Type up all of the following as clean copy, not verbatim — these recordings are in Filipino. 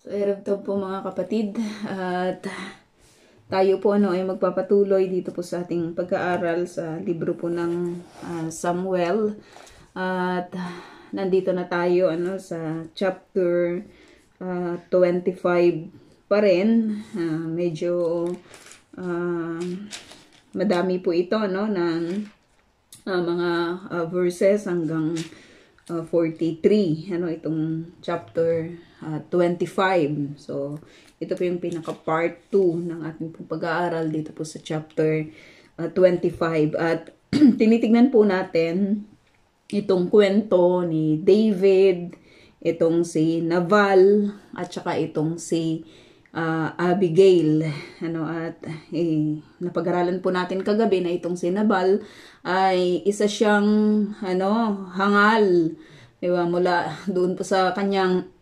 So, erev po mga kapatid, at tayo po ay magpapatuloy dito po sa ating pag-aaral sa libro po ng Samuel. At nandito na tayo sa chapter 25 pa rin. Medyo madami po ito ng mga verses hanggang 43, itong chapter 25. So, ito po yung pinaka part 2 ng ating pag-aaral dito po sa chapter 25. At tinitignan po natin itong kwento ni David, itong si Nabal, at saka itong si Abigail. At napag-aralan po natin kagabi na itong si Nabal ay isa siyang hangal, diba, mula doon po sa kanyang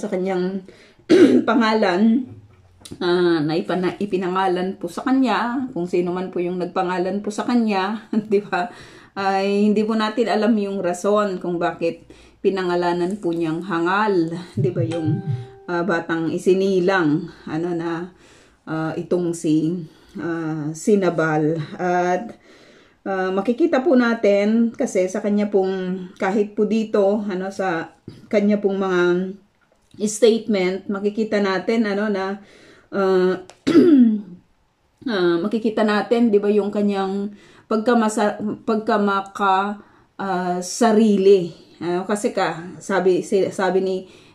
sa kanyang pangalan na ipinangalan po sa kanya, kung sino man po yung nagpangalan po sa kanya, di ba? Ay hindi po natin alam yung rason kung bakit pinangalanan po niyang hangal, di ba, yung batang isinilang itong si Nabal. At makikita po natin kasi sa kanya pong, kahit po dito sa kanya pong mga statement, makikita natin makikita natin, 'di ba, yung kanyang sarili. Kasi sabi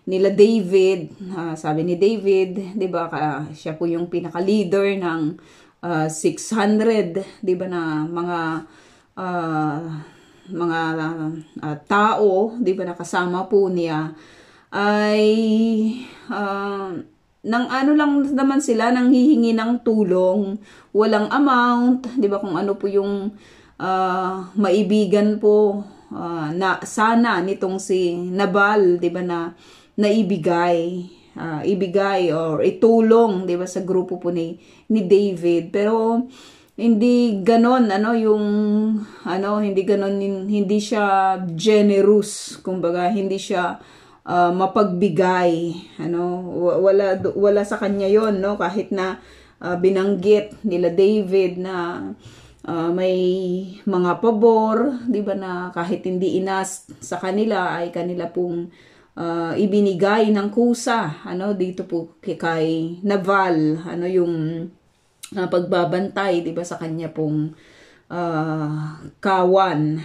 nila David, sabi ni David, 'di ba, siya po yung pinaka-leader ng 600, 'di ba, na mga tao, 'di ba, nakasama po niya, ay nang lang naman sila, nang hihingi ng tulong, walang amount, 'di ba, kung ano po yung maibigan po na sana nitong si Nabal, 'di ba, na ibigay or itulong, 'di ba, sa grupo po ni David. Pero hindi ganon hindi ganon, hindi siya generous, kumbaga hindi siya mapagbigay, wala sa kanya yon, kahit na binanggit nila David na may mga pabor, 'di ba, na kahit hindi inas sa kanila ay kanila pong ibinigay ng kusa dito po kay Nabal, yung pagbabantay, 'di ba, sa kanya pong kawan,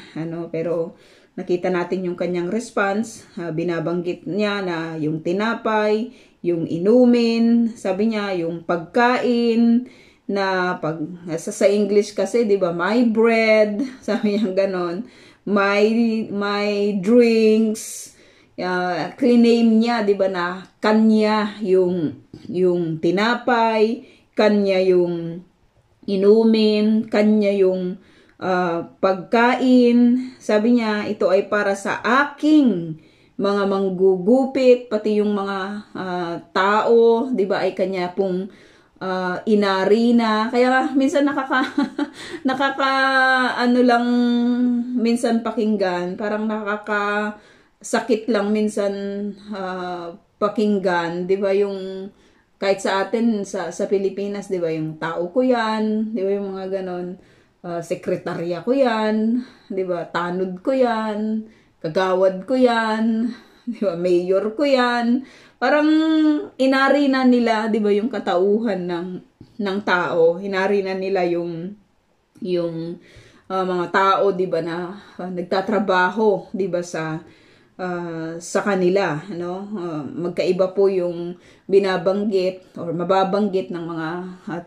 pero nakita natin yung kanyang response. Binabanggit niya na yung tinapay, yung inumin, sabi niya yung pagkain na sa English kasi, 'di ba, my bread, sabi niya ganon, my drinks, claim niya, 'di ba, na kanya yung tinapay, kanya yung inumin, kanya yung pagkain. Sabi niya, ito ay para sa aking mga manggugupit, pati yung mga tao, 'di ba, ay kanya pong inari na. Kaya minsan lang minsan pakinggan, parang nakakasakit lang minsan pakinggan, 'di ba, yung kahit sa atin sa Pilipinas, 'di ba, yung tao ko 'yan, 'di ba, yung mga ganon, sekretarya ko 'yan, 'di ba, tanod ko 'yan, kagawad ko 'yan, 'di ba, mayor ko 'yan. Parang inari na nila, 'di ba, yung katauhan ng tao, inari na nila yung mga tao, 'di ba, na nagtatrabaho, 'di ba, sa kanila, magkaiba po yung binabanggit or mababanggit ng mga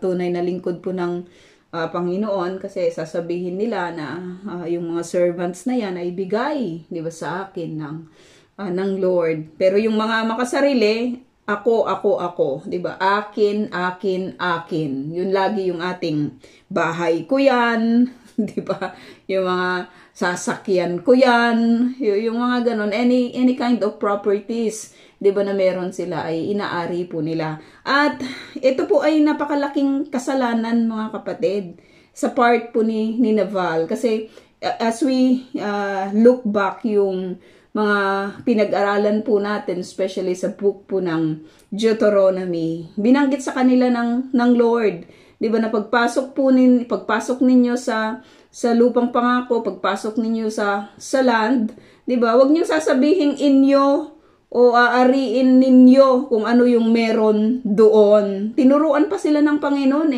tunay na lingkod po ng Panginoon, kasi sasabihin nila na yung mga servants na yan ay bigay, 'di ba, sa akin ng Lord. Pero yung mga makasarili, ako, 'di ba, akin. Yun lagi yung ating bahay ko yan, 'di ba, yung mga sasakyan ko yan, yung mga ganon, any kind of properties, 'di ba, na meron sila ay inaari po nila. At ito po ay napakalaking kasalanan, mga kapatid, sa part po ni Nabal, kasi as we look back yung mga pinag-aralan po natin, especially sa book po ng Deuteronomy. Binanggit sa kanila ng Lord, 'di ba, na pagpasok ninyo sa lupang pangako, pagpasok ninyo sa land, 'di ba? Huwag niyo sasabihin inyo o aariin ninyo kung ano yung meron doon. Tinuruan pa sila ng Panginoon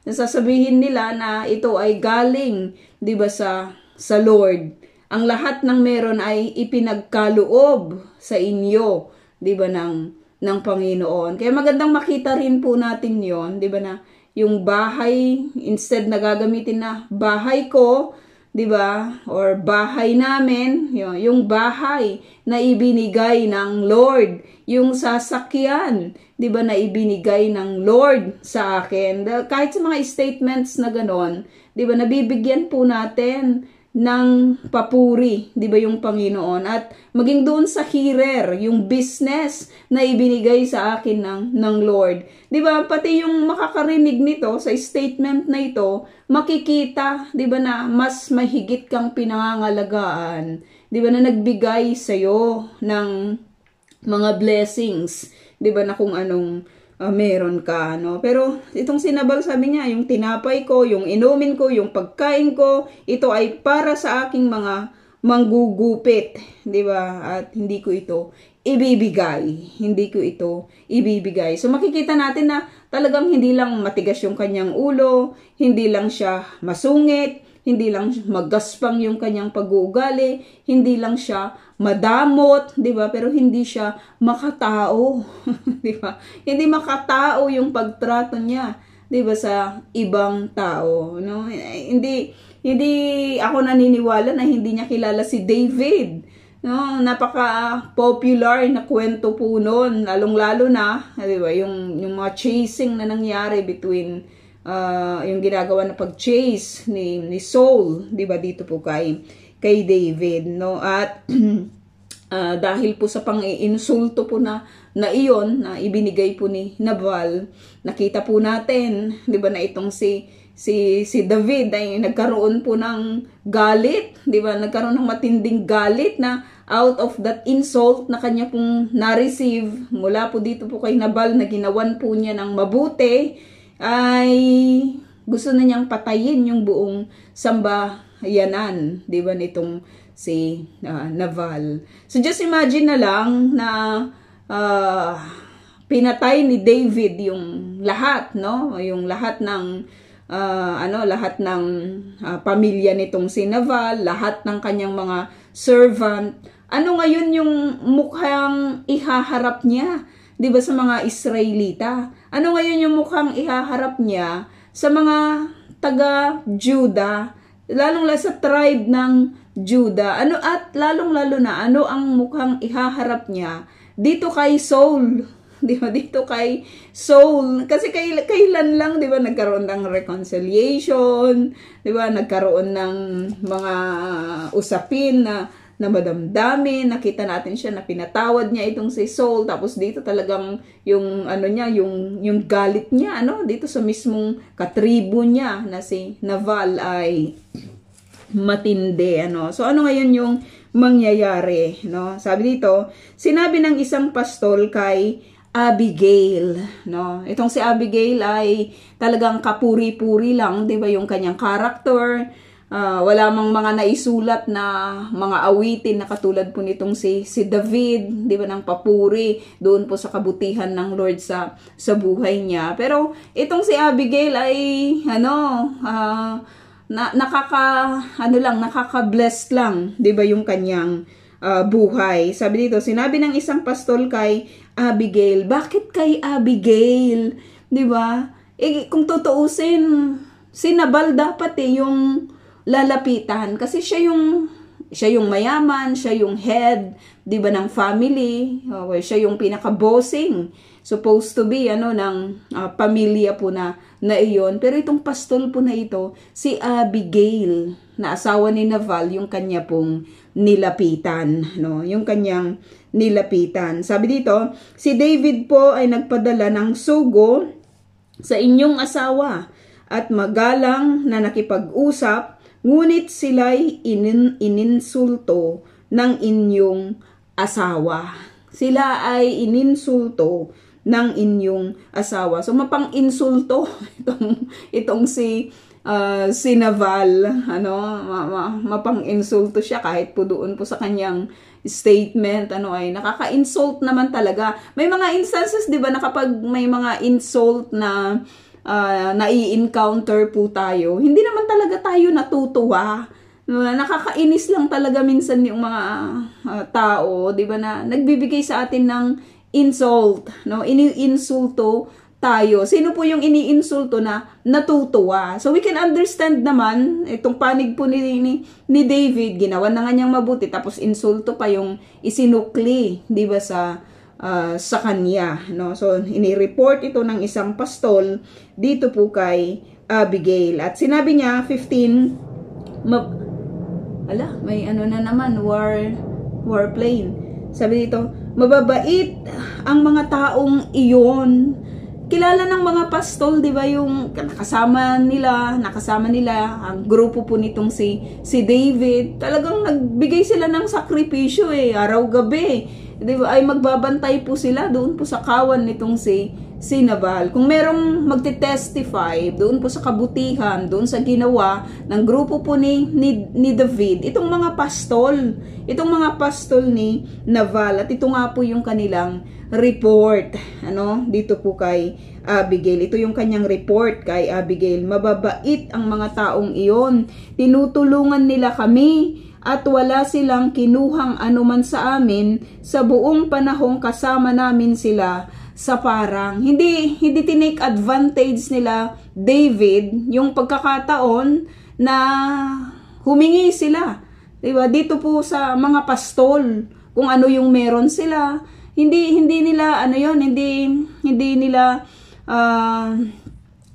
Nasasabihin nila na ito ay galing, 'di ba, sa Lord. Ang lahat ng meron ay ipinagkaloob sa inyo, 'di ba, ng Panginoon. Kaya magandang makita rin po natin 'yon, 'di ba, na yung bahay, instead na gagamitin na bahay ko, 'di ba, or bahay namin, yung bahay na ibinigay ng Lord, yung sasakyan, 'di ba, na ibinigay ng Lord sa akin. Kahit sa mga statements na ganon, 'di ba, nabibigyan po natin ng papuri, 'di ba, yung Panginoon. At maging doon sa hearer, yung business na ibinigay sa akin ng Lord, 'di ba, pati yung makakarinig nito sa statement na ito, makikita, 'di ba, na mas mahigit kang pinangangalagaan, 'di ba, na nagbigay sa iyo ng mga blessings, 'di ba, na kung anong meron ka, no? Pero itong sinabal, sabi niya, yung tinapay ko, yung inumin ko, yung pagkain ko, ito ay para sa aking mga manggugupit, 'di ba? At hindi ko ito ibibigay. Hindi ko ito ibibigay. So makikita natin na talagang hindi lang matigas yung kanyang ulo, hindi lang siya masungit, hindi lang magaspang yung kanyang pag-uugali, hindi lang siya madamot, 'di ba? Pero hindi siya makatao, 'di ba? Hindi makatao yung pagtrato niya, 'di ba, sa ibang tao, no? Hindi ako naniniwala na hindi niya kilala si David, no? Napaka-popular na kwento po noon, lalong-lalo na, 'di ba, yung mga chasing na nangyari between yung ginagawa na pag-chase ni Saul, 'di ba, dito po kay David, no? At dahil po sa pang-iinsulto po na iyon na ibinigay po ni Nabal, nakita po natin, 'di ba, na itong si David ay nagkaroon po ng galit, 'di ba? Nagkaroon ng matinding galit na out of that insult na kanya pong na-receive mula po dito po kay Nabal, na ginawan po niya ng mabuti, ay gusto na niyang patayin yung buong sambayanan, 'di ba, nitong si Nabal. So just imagine na lang na pinatay ni David yung lahat, no? Yung lahat ng pamilya nitong si Nabal, lahat ng kanyang mga servant. Ano ngayon yung mukhang ihaharap niya, 'di ba, sa mga Israelita? Ano ngayon yung mukhang ihaharap niya sa mga taga-Juda, lalong-lalo sa tribe ng Juda? At lalong-lalo na, ano ang mukhang ihaharap niya dito kay Saul? 'Di ba, dito kay Saul? Kasi kailan lang, 'di ba, nagkaroon ng reconciliation, 'di ba, nagkaroon ng mga usapin na madamdamin, nakita natin siya na pinatawad niya itong si Saul, tapos dito talagang yung yung galit niya, dito sa mismong katribo niya na si Nabal ay matindi, So ano ngayon yung mangyayari, no? Sabi dito, sinabi ng isang pastol kay Abigail, no? Itong si Abigail ay talagang kapuri-puri lang, 'di ba, yung kanyang character. Wala mang mga naisulat na mga awitin na katulad po nitong si David, 'di ba, ng papuri doon po sa kabutihan ng Lord sa buhay niya. Pero itong si Abigail ay nakaka-blessed lang, 'di ba, yung kanyang buhay. Sabi dito, sinabi ng isang pastol kay Abigail. Bakit kay Abigail? 'Di ba? Kung tutuusin, si Nabal dapat yung lalapitan kasi siya yung mayaman, siya yung head, 'di ba, ng family. Okay, siya yung pinaka-bossing, supposed to be ng pamilya po na iyon. Pero itong pastol po na ito, si Abigail, na asawa ni Nabal, yung kanya pong nilapitan, no? Yung kanyang nilapitan. Sabi dito, si David po ay nagpadala ng sugo sa inyong asawa at magalang na nakipag-usap, ngunit sila'y ininsulto ng inyong asawa. Sila ay ininsulto ng inyong asawa. So mapang-insulto itong si Naval, mapang-insulto siya kahit po doon po sa kanyang statement, ay nakaka-insult naman talaga. May mga instances, 'di ba, na kapag may mga insult na nai-encounter po tayo, hindi naman talaga tayo natutuwa. Nakakainis lang talaga minsan yung mga tao, 'di ba, na nagbibigay sa atin ng insult, ini-insulto tayo. Sino po yung ini-insulto na natutuwa? So we can understand naman itong panig po ni David, ginawa na nga niyang mabuti, tapos insulto pa yung isinukli, 'di ba, sa kanya, So ini-report ito ng isang pastol dito po kay Abigail. At sinabi niya 15, may na naman, warplane. Sabi dito, mababait ang mga taong iyon. Kilala ng mga pastol, 'di ba, yung nakasama nila ang grupo po nitong si David. Talagang nagbigay sila ng sakripisyo araw-gabi. 'Di ba? Ay magbabantay po sila doon po sa kawan nitong si Nabal. Kung merong magte-testify doon po sa kabutihan, doon sa ginawa ng grupo po ni David, itong mga pastol ni Nabal, at ito nga po yung kanilang report, dito po kay Abigail. Ito yung kanyang report kay Abigail. Mababait ang mga taong iyon. Tinutulungan nila kami at wala silang kinuhang anuman sa amin sa buong panahong kasama namin sila sa parang. Hindi tinake advantage nila David yung pagkakataon na humingi sila, diba, dito po sa mga pastol, kung ano yung meron sila. Hindi nila hindi nila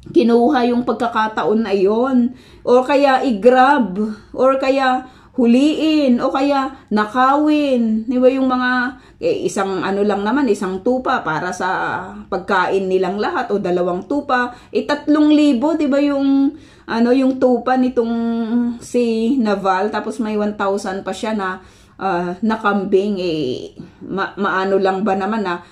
kinuha yung pagkakataon na iyon, o kaya i-grab, or kaya huliin, o kaya nakawin, di ba, yung mga isang lang naman, isang tupa para sa pagkain nilang lahat, o 2 tupa, 3,000, di ba, yung tupa nitong si Naval, tapos may 1,000 pa siya na kambing. Maano lang ba naman na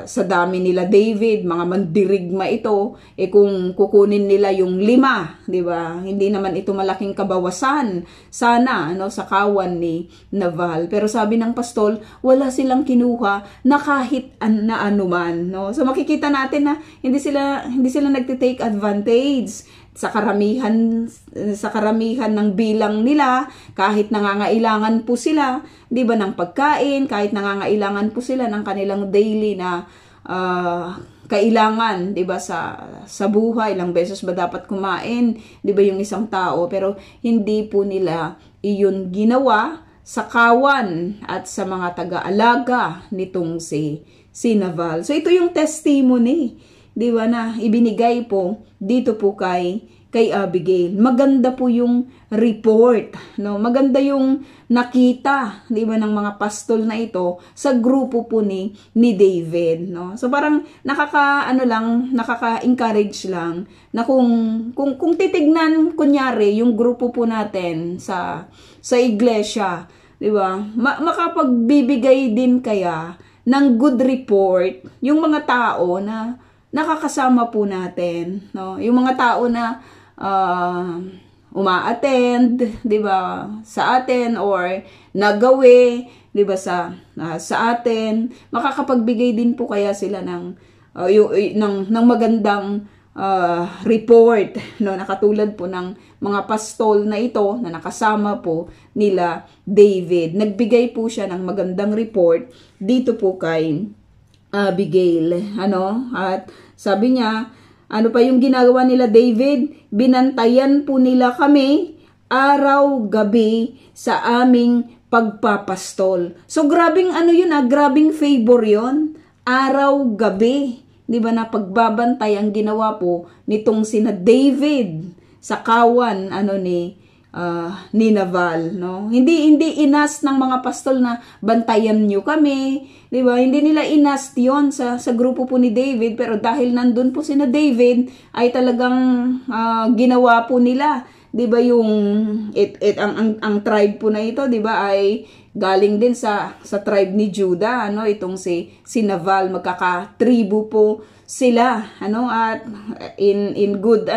sa dami nila David, mga mandirigma ito, kung kukunin nila yung 5, di ba? Hindi naman ito malaking kabawasan sana sa kawan ni Naval. Pero sabi ng pastol, wala silang kinuha na kahit na anuman, So makikita natin na hindi sila nagte-take advantage sa karamihan ng bilang nila, kahit nangangailangan po sila, 'di ba, ng pagkain, kahit nangangailangan po sila ng kanilang daily na kailangan, 'di ba, sa buhay. Ilang beses ba dapat kumain, 'di ba, yung isang tao? Pero hindi po nila iyon ginawa sa kawan at sa mga taga-alaga nitong si Naval. So ito yung testimony, di ba, na ibinigay po dito po kay Abigail. Maganda po yung report, Maganda yung nakita, di ba, ng mga pastol na ito sa grupo po ni David, So parang nakaka-encourage lang na kung titignan kunyari yung grupo po natin sa iglesia, di ba? Makapagbibigay din kaya ng good report yung mga tao na nakakasama po natin, Yung mga tao na uma-attend, 'di ba, sa atin, or nagawi, 'di ba, sa atin. Makakapagbigay din po kaya sila ng magandang report, nakatulad po ng mga pastol na ito na nakasama po nila David. Nagbigay po siya ng magandang report dito po kay Abigail, at sabi niya, ano pa yung ginagawa nila David? Binantayan po nila kami araw-gabi sa aming pagpapastol. So grabing grabing favor yon, araw-gabi. 'Di ba, na pagbabantay ang ginawa po nitong sina David sa kawan ni Naval, Hindi inas ng mga pastol na bantayan niyo kami, 'di ba? Hindi nila inas 'yon sa grupo po ni David, pero dahil nandun po sina David, ay talagang ginawa po nila, 'di ba, yung ang tribe po na ito, 'di ba, ay galing din sa tribe ni Judah, ano, itong si Nabal, magkakatribu po sila, ano, at in good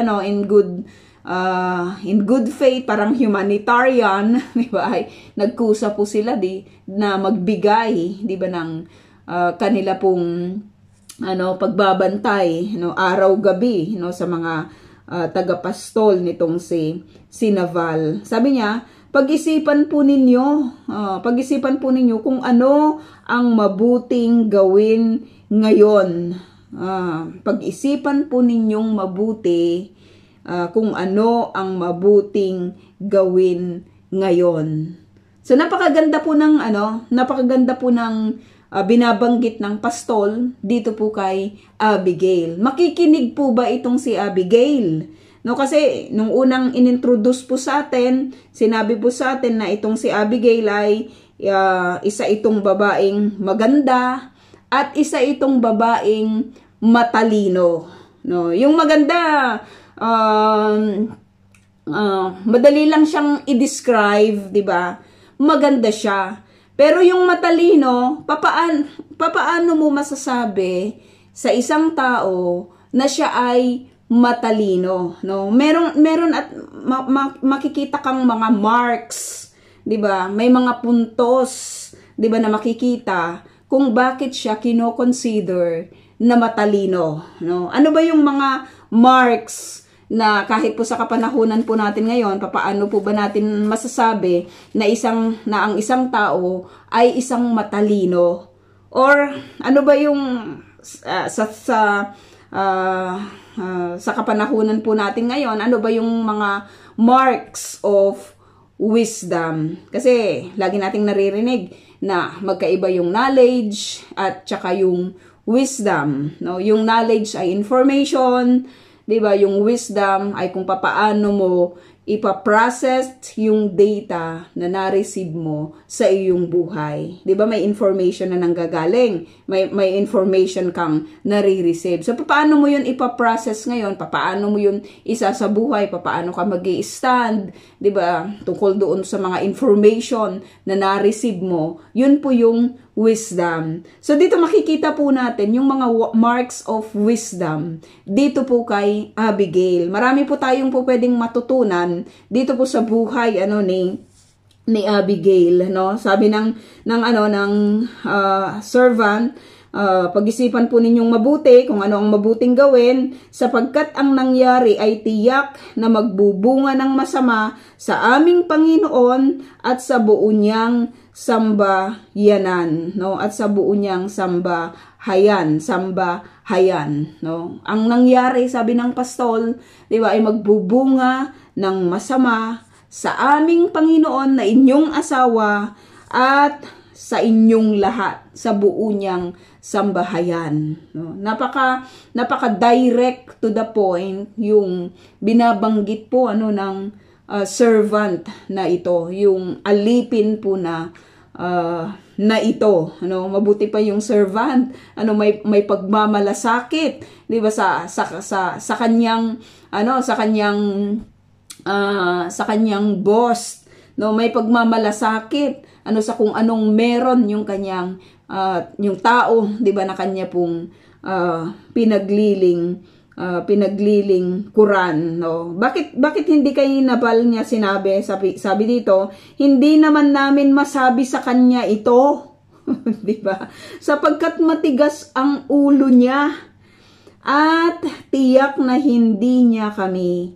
faith, parang humanitarian, di ba, ay nagkusa po sila na magbigay, di ba, ng kanila pong pagbabantay, araw-gabi, sa mga tagapastol nitong si Nabal. Sabi niya, pag-isipan po ninyo kung ano ang mabuting gawin ngayon. Pag-isipan po ninyong mabuti kung ano ang mabuting gawin ngayon. So napakaganda po ng binabanggit ng pastol dito po kay Abigail. Makikinig po ba itong si Abigail? No, kasi nung unang inintroduce po sa atin, sinabi po sa atin na itong si Abigail ay isa itong babaeng maganda at isa itong babaeng matalino. No, yung maganda, madali lang siyang i-describe, 'di ba? Maganda siya. Pero yung matalino, papaano mo masasabi sa isang tao na siya ay matalino, no? Meron at makikita kang mga marks, 'di ba? May mga puntos, 'di ba, na makikita kung bakit siya kino-consider na matalino, no? Ano ba yung mga marks na kahit po sa kapanahunan po natin ngayon, papaano po ba natin masasabi na ang isang tao ay isang matalino? Or ano ba yung sa kapanahunan po natin ngayon, ano ba yung mga marks of wisdom? Kasi lagi nating naririnig na magkaiba yung knowledge at saka yung wisdom, no? Yung knowledge ay information, 'di ba? Yung wisdom ay kung papaano mo ipaprocess yung data na na-receive mo sa iyong buhay. 'Di ba? May information na nanggagaling, may information kang nare-receive. So papaano mo 'yun ipaprocess ngayon? Papaano mo 'yun isa sa buhay? Papaano ka magi-stand, 'di ba? Tungkol doon sa mga information na na-receive mo. 'Yun po yung wisdom. So dito makikita po natin yung mga marks of wisdom dito po kay Abigail. Marami po tayong po pwedeng matutunan dito po sa buhay ni Abigail, no? Sabi ng servant, pag-isipan po ninyong mabuti kung ano ang mabuting gawin, sapagkat ang nangyari ay tiyak na magbubunga ng masama sa aming Panginoon at sa buo niyang sambayanan, no? At sa buo niyang sambahayan, no? Ang nangyari, sabi ng pastol, 'di ba, ay magbubunga ng masama sa aming Panginoon na inyong asawa at sa inyong lahat, sa buo niyang sambahayan, no? Napaka direct to the point yung binabanggit po ng servant na ito, yung alipin po na ito, ano, mabuti pa yung servant, may pagmamalasakit, 'di ba, sa kanyang boss, no, may pagmamalasakit sa kung anong meron yung kanyang yung tao, 'di ba, na kanya pong pinaglilingkuran, no? Bakit hindi kay Nabal niya sinabi, sabi dito, hindi naman namin masabi sa kanya ito, 'di ba? Sapagkat matigas ang ulo niya at tiyak na hindi niya kami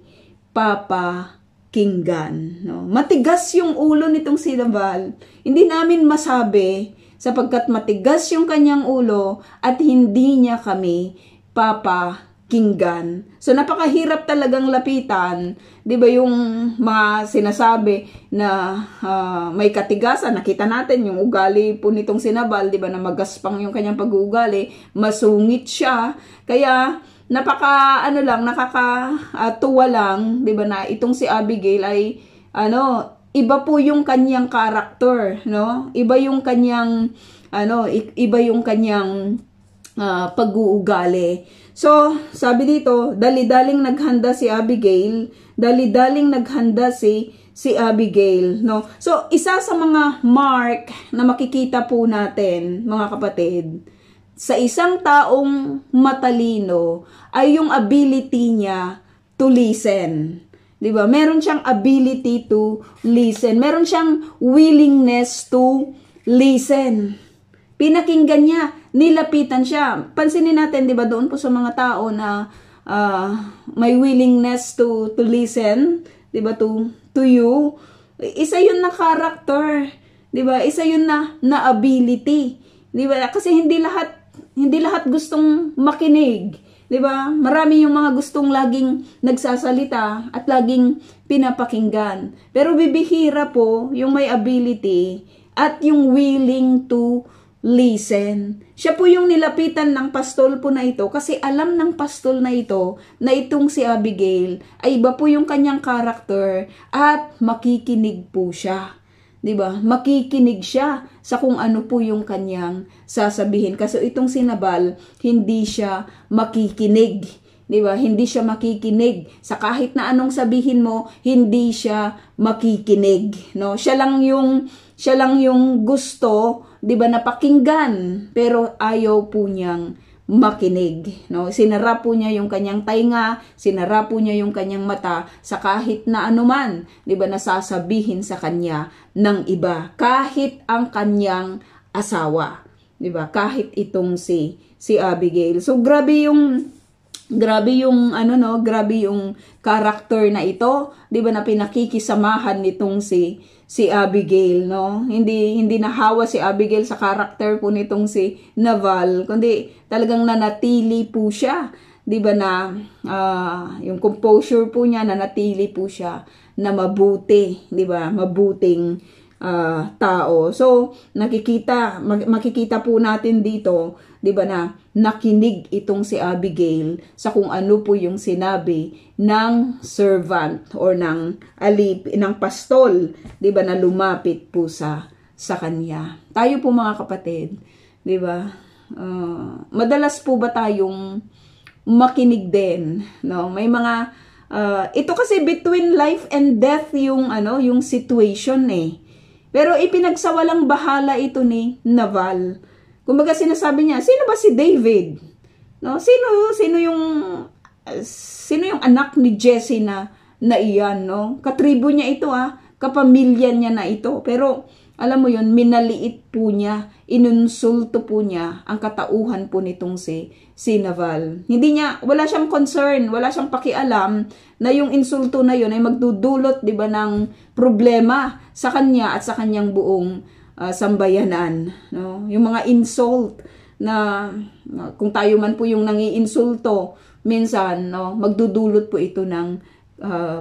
papakinggan, no? Matigas yung ulo nitong si Nabal. Hindi namin masabi sapagkat matigas yung kanyang ulo at hindi niya kami papakinggan. So napakahirap talagang lapitan, 'di ba, yung mga sinasabi na may katigasan. Nakita natin yung ugali po nitong si Nabal, 'di ba, na magaspang yung kanyang pag-uugali, masungit siya. Kaya nakakatuwa lang, 'di ba, na itong si Abigail ay iba po yung kanyang character, no? Iba yung kanyang pag-uugali. So, sabi dito, dali-daling naghanda si Abigail, dali-daling naghanda si si Abigail, no? So, isa sa mga mark na makikita po natin, mga kapatid, sa isang taong matalino ay yung ability niya to listen. 'Di ba? Meron siyang ability to listen. Meron siyang willingness to listen. Pinakinggan niya, nilapitan siya. Pansinin natin, 'di ba, doon po sa mga tao na may willingness to listen, 'di ba, to you. Isa 'yun na character, 'di ba? Isa 'yun na ability, 'di ba? Kasi hindi lahat gustong makinig, 'di ba? Marami yung mga gustong laging nagsasalita at laging pinapakinggan. Pero bibihira po yung may ability at yung willing to listen. Siya po yung nilapitan ng pastol po na ito kasi alam ng pastol na ito na itong si Abigail ay iba po yung kanyang karakter at makikinig po siya. 'Di ba? Makikinig siya sa kung ano po yung kanyang sasabihin. Kasi itong si Nabal, hindi siya makikinig. 'Di ba? Hindi siya makikinig. Sa kahit na anong sabihin mo, hindi siya makikinig, no? Siya lang yung gusto, 'di ba, napakinggan, pero ayaw po niyang makinig, no? Sinara po niya yung kanyang tainga, sinara po niya yung kanyang mata sa kahit na anuman, 'di ba, nasasabihin sa kanya ng iba, kahit ang kanyang asawa, 'di ba? Kahit itong si Abigail. So grabe yung character na ito, 'di ba, na pinakikisamahan nitong si Abigail, no? Hindi nahawa si Abigail sa character po nitong si Nabal, kundi talagang nanatili po siya, 'di ba, na yung composure po niya, nanatili po siya na mabuti, 'di ba? Mabuting tao. So, makikita po natin dito, 'di ba, na nakinig itong si Abigail sa kung ano po yung sinabi ng servant or ng pastol, 'di ba, na lumapit po sa kanya. Tayo po, mga kapatid, 'di ba? Madalas po ba tayong makinig din, no? May mga ito kasi between life and death yung situation eh. Pero ipinagsawalang bahala ito ni Nabal. Kumbaga sinasabi niya, sino ba si David? No, sino yung anak ni Jesse na iyan, no? Katribo niya ito, kapamilya niya na ito. Pero alam mo yun, minaliit po niya, inunsulto po niya ang katauhan po nitong si Nabal. Wala siyang concern, wala siyang pakialam na yung insulto na yun ay magdudulot, 'di ba, ng problema sa kanya at sa kanyang buong sambayanan, no? Yung mga insult na kung tayo man po yung nangiinsulto, minsan, no, magdudulot po ito ng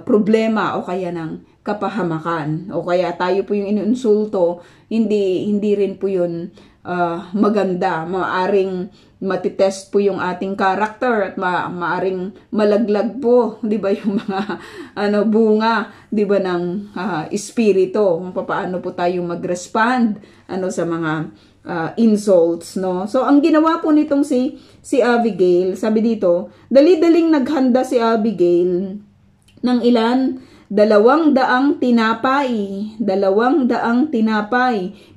problema o kaya ng kapahamakan, o kaya tayo po yung ininsulto, hindi rin po yun maganda. Maaring matitest po yung ating character at maaring malaglag po, 'di ba, yung mga bunga, 'di ba, ng espiritu, kung paano po tayo mag-respond sa mga insults, no? So ang ginawa po nitong si Abigail, sabi dito, dali-daling naghanda si Abigail ng ilan, 200 tinapay,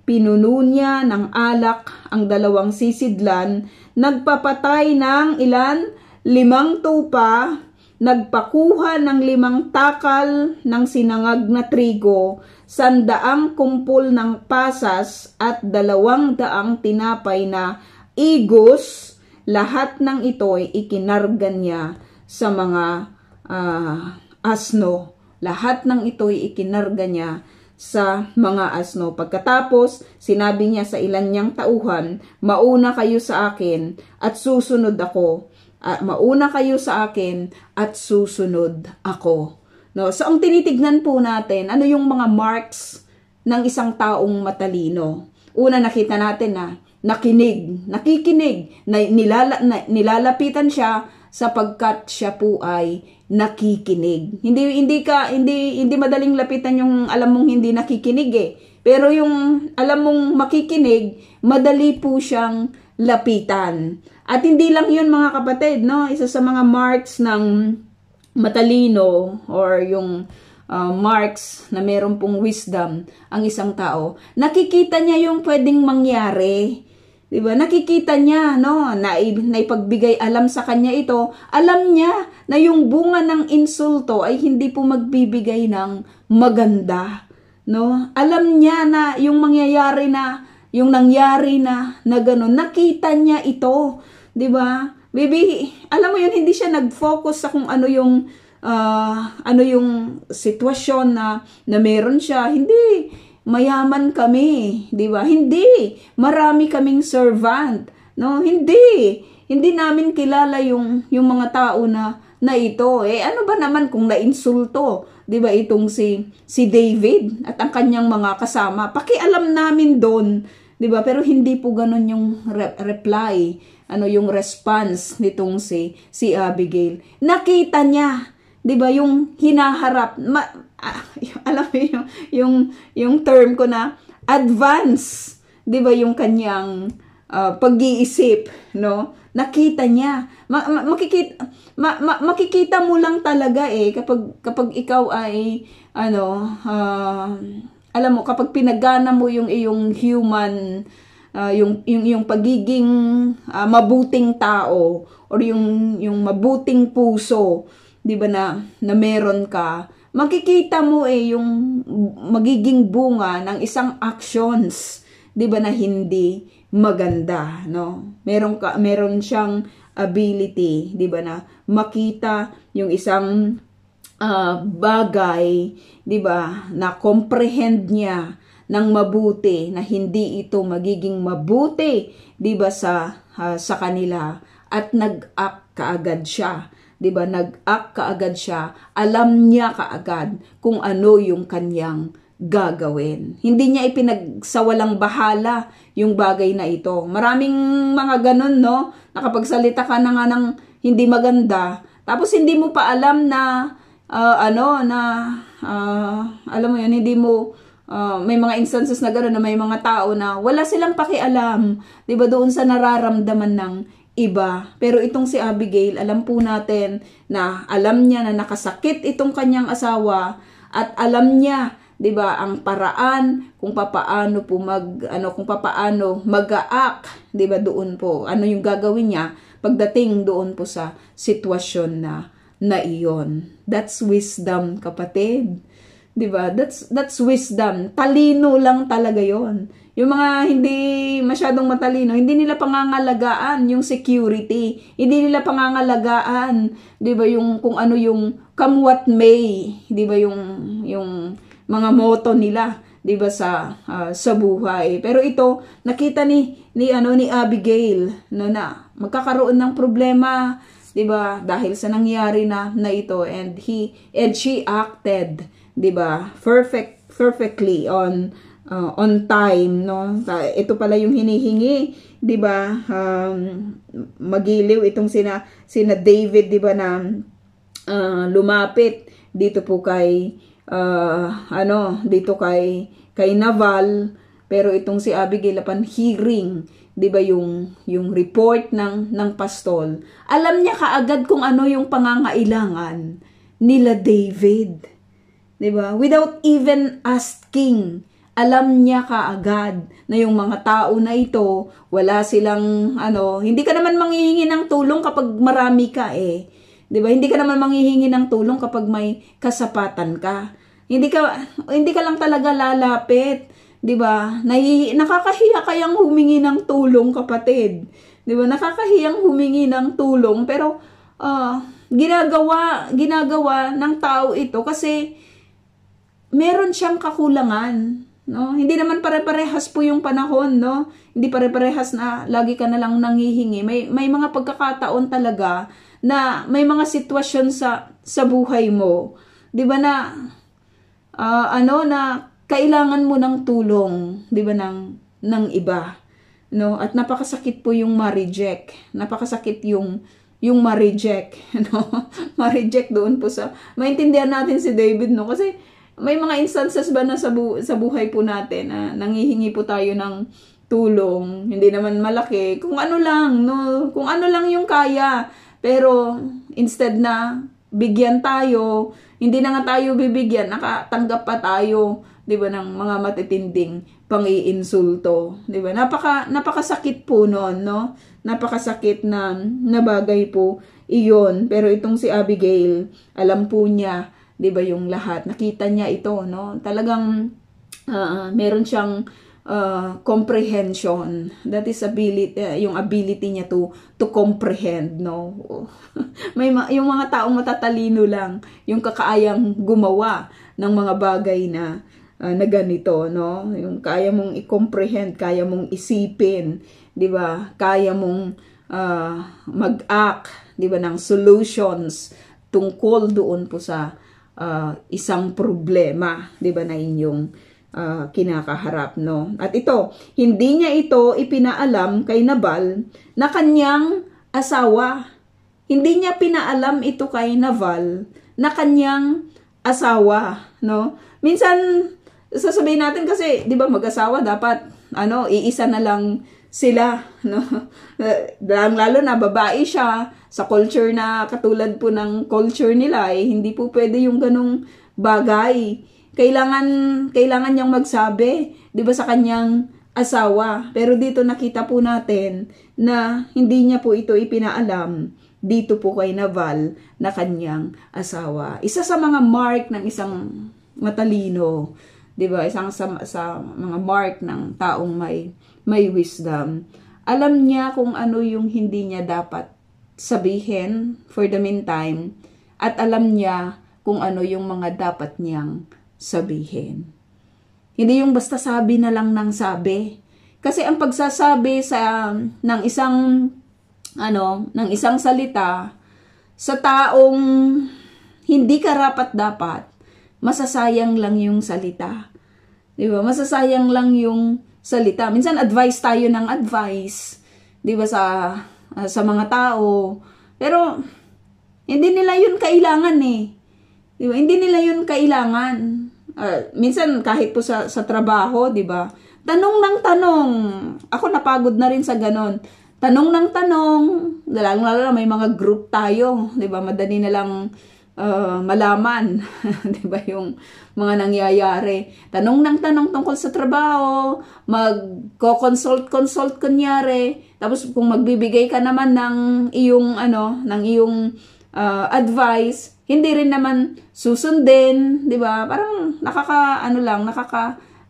pinuno niya ng alak ang 2 sisidlan, nagpapatay ng ilan, 5 tupa, nagpakuha ng 5 takal ng sinangag na trigo, 100 kumpol ng pasas at 200 tinapay na igos. Lahat ng ito'y ikinarga niya sa mga asno. Lahat ng ito'y ikinarga niya sa mga asno. Pagkatapos, sinabi niya sa ilan niyang tauhan, mauna kayo sa akin at susunod ako. Mauna kayo sa akin at susunod ako. No? So, ang tinitignan po natin, ano yung mga marks ng isang taong matalino? Una, nakita natin na nakikinig, nilalapitan siya sapagkat siya po ay nakikinig. Hindi madaling lapitan yung alam mong hindi nakikinig eh. Pero yung alam mong makikinig, madali po siyang lapitan. At hindi lang yun, mga kapatid, no? Isa sa mga marks ng matalino or yung marks na meron pong wisdom ang isang tao, nakikita niya yung pwedeng mangyari. Diba? Nakikita niya, no, na ipagbigay alam sa kanya ito, alam niya na yung bunga ng insulto ay hindi po magbibigay ng maganda, no? Alam niya na yung mangyayari na, yung nangyari na ganun, nakita niya ito, 'di ba? Baby, alam mo yun, hindi siya nag-focus sa kung ano yung sitwasyon na meron siya. Hindi, mayaman kami, 'di ba? Hindi, marami kaming servant, no? Hindi namin kilala yung mga tao na ito. Ano ba naman kung nainsulto, 'di ba, itong si David at ang kanyang mga kasama? Pakialam namin doon, 'di ba? Pero hindi po ganoon yung reply, yung response nitong si Abigail. Nakita niya, 'di ba, yung hinaharap, alam mo yung term ko na advance, 'di ba, yung kanyang pag-iisip, no? Nakita niya. Makikita mo lang talaga kapag ikaw ay alam mo, kapag pinagana mo yung iyong human yung pagiging mabuting tao, or yung mabuting puso, 'di ba, na meron ka, makikita mo yung magiging bunga ng isang actions, 'di ba, na hindi maganda, no? Meron siyang ability, 'di ba, na makita yung isang bagay, 'di ba, na comprehend niya ng mabuti, na hindi ito magiging mabuti, 'di ba, sa kanila, at nag-act kaagad siya. 'Di ba, nag-act kaagad siya, alam niya kaagad kung ano yung kanyang gagawin. Hindi niya ipinagsawalang bahala yung bagay na ito. Maraming mga ganun, no? Nakapagsalita ka na nga ng hindi maganda, tapos hindi mo pa alam na alam mo yun, hindi mo may mga instances na gano'n, na may mga tao na wala silang pakialam, 'di ba, doon sa nararamdaman ng iba. Pero itong si Abigail, alam po natin na alam niya na nakasakit itong kanyang asawa, at alam niya, 'di ba, ang paraan kung papaano po mag-aak, 'di ba, doon po. Ano yung gagawin niya pagdating doon po sa sitwasyon na iyon. That's wisdom, kapatid. 'Di ba? That's wisdom. Talino lang talaga 'yon. Yung mga hindi masyadong matalino, hindi nila pangangalagaan yung security. Hindi nila pangangalagaan, 'di ba, yung kung ano yung come what may, 'di ba, yung mga motto nila, 'di ba, sa buhay. Pero ito, nakita ni Abigail, no, na magkakaroon ng problema, 'di ba, dahil sa nangyari na ito, and she acted, 'di ba, perfectly on time, no? Ito pala yung hinihingi, 'di ba? Magiliw itong sina David, 'di ba, na lumapit dito po kay kay Nabal, pero itong si Abigail upon hearing, 'di ba, yung report ng pastol, alam niya kaagad kung ano yung pangangailangan nila David, 'di ba? Without even asking, alam niya kaagad na yung mga tao na ito, wala silang hindi ka naman manghihingi ng tulong kapag marami ka, 'di ba? Hindi ka naman manghihingi ng tulong kapag may kasapatan ka. Hindi ka lang talaga lalapit, 'di ba? Nakakahiya kayang humingi ng tulong, kapatid. 'Di ba? Nakakahiyang humingi ng tulong, pero ginagawa ng tao ito kasi meron siyang kakulangan, no? Hindi naman pare-parehas po yung panahon, no? Hindi pare-parehas na lagi ka na lang nanghihingi. May mga pagkakataon talaga na may mga sitwasyon sa buhay mo, 'di ba, na na kailangan mo ng tulong, 'di ba, ng iba, no? At napakasakit po yung ma-reject. Napakasakit yung ma-reject, no? Ma-reject doon po maintindihan natin si David, no? Kasi may mga instances ba na sa buhay po natin na nanghihingi po tayo ng tulong, hindi naman malaki, kung ano lang, no? Kung ano lang yung kaya, pero instead na bigyan tayo, hindi na nga tayo bibigyan, nakatanggap pa tayo, 'di ba, ng mga matitinding pang-iinsulto, 'di ba? Napakasakit po noon, no? Napakasakit na bagay po iyon. Pero itong si Abigail, alam po niya, 'di ba, yung lahat. Nakita niya ito, no? Talagang meron siyang comprehension. That is ability, yung ability niya to comprehend, no? Yung mga taong matatalino lang, yung kakaayang gumawa ng mga bagay na ganito, no? Yung kaya mong i-comprehend, kaya mong isipin, 'di ba? Kaya mong mag-act, 'di ba, ng solutions tungkol doon po sa isang problema, 'di ba, na inyong kinakaharap, no? At ito, hindi niya ito ipinaalam kay Nabal na kanyang asawa. Hindi niya pinaalam ito kay Nabal na kanyang asawa, no? Minsan sasabihin natin kasi, 'di ba, mag-asawa dapat iisa na lang sila, no? Lalo na babae siya, sa culture na katulad po ng culture nila, hindi po pwede yung ganong bagay. Kailangan niyang magsabi, 'di ba, sa kanyang asawa. Pero dito nakita po natin na hindi niya po ito ipinaalam dito po kay Nabal na kanyang asawa. Isa sa mga mark ng isang matalino, 'di ba? Isang sa mga mark ng taong may wisdom. Alam niya kung ano yung hindi niya dapat sabihin for the meantime, at alam niya kung ano yung mga dapat niyang sabihin. Hindi yung basta sabi na lang ng sabi. Kasi ang pagsasabi ng isang salita sa taong hindi karapat-dapat, masasayang lang yung salita. 'Di ba? Masasayang lang yung salita. Minsan advice tayo ng advice, 'di ba, sa mga tao. Pero hindi nila 'yun kailangan eh. 'Di ba? Hindi nila 'yun kailangan. Minsan kahit po sa trabaho, 'di ba? Tanong ng tanong. Ako napagod na rin sa ganon. Tanong ng tanong. Lalo na may mga group tayo, 'di ba? Madali na lang malaman, 'di ba, yung mga nangyayari. Tanong ng tanong tungkol sa trabaho, magko-consult kunyari. Tapos kung magbibigay ka naman ng iyong advice, hindi rin naman susundin, 'di ba? Parang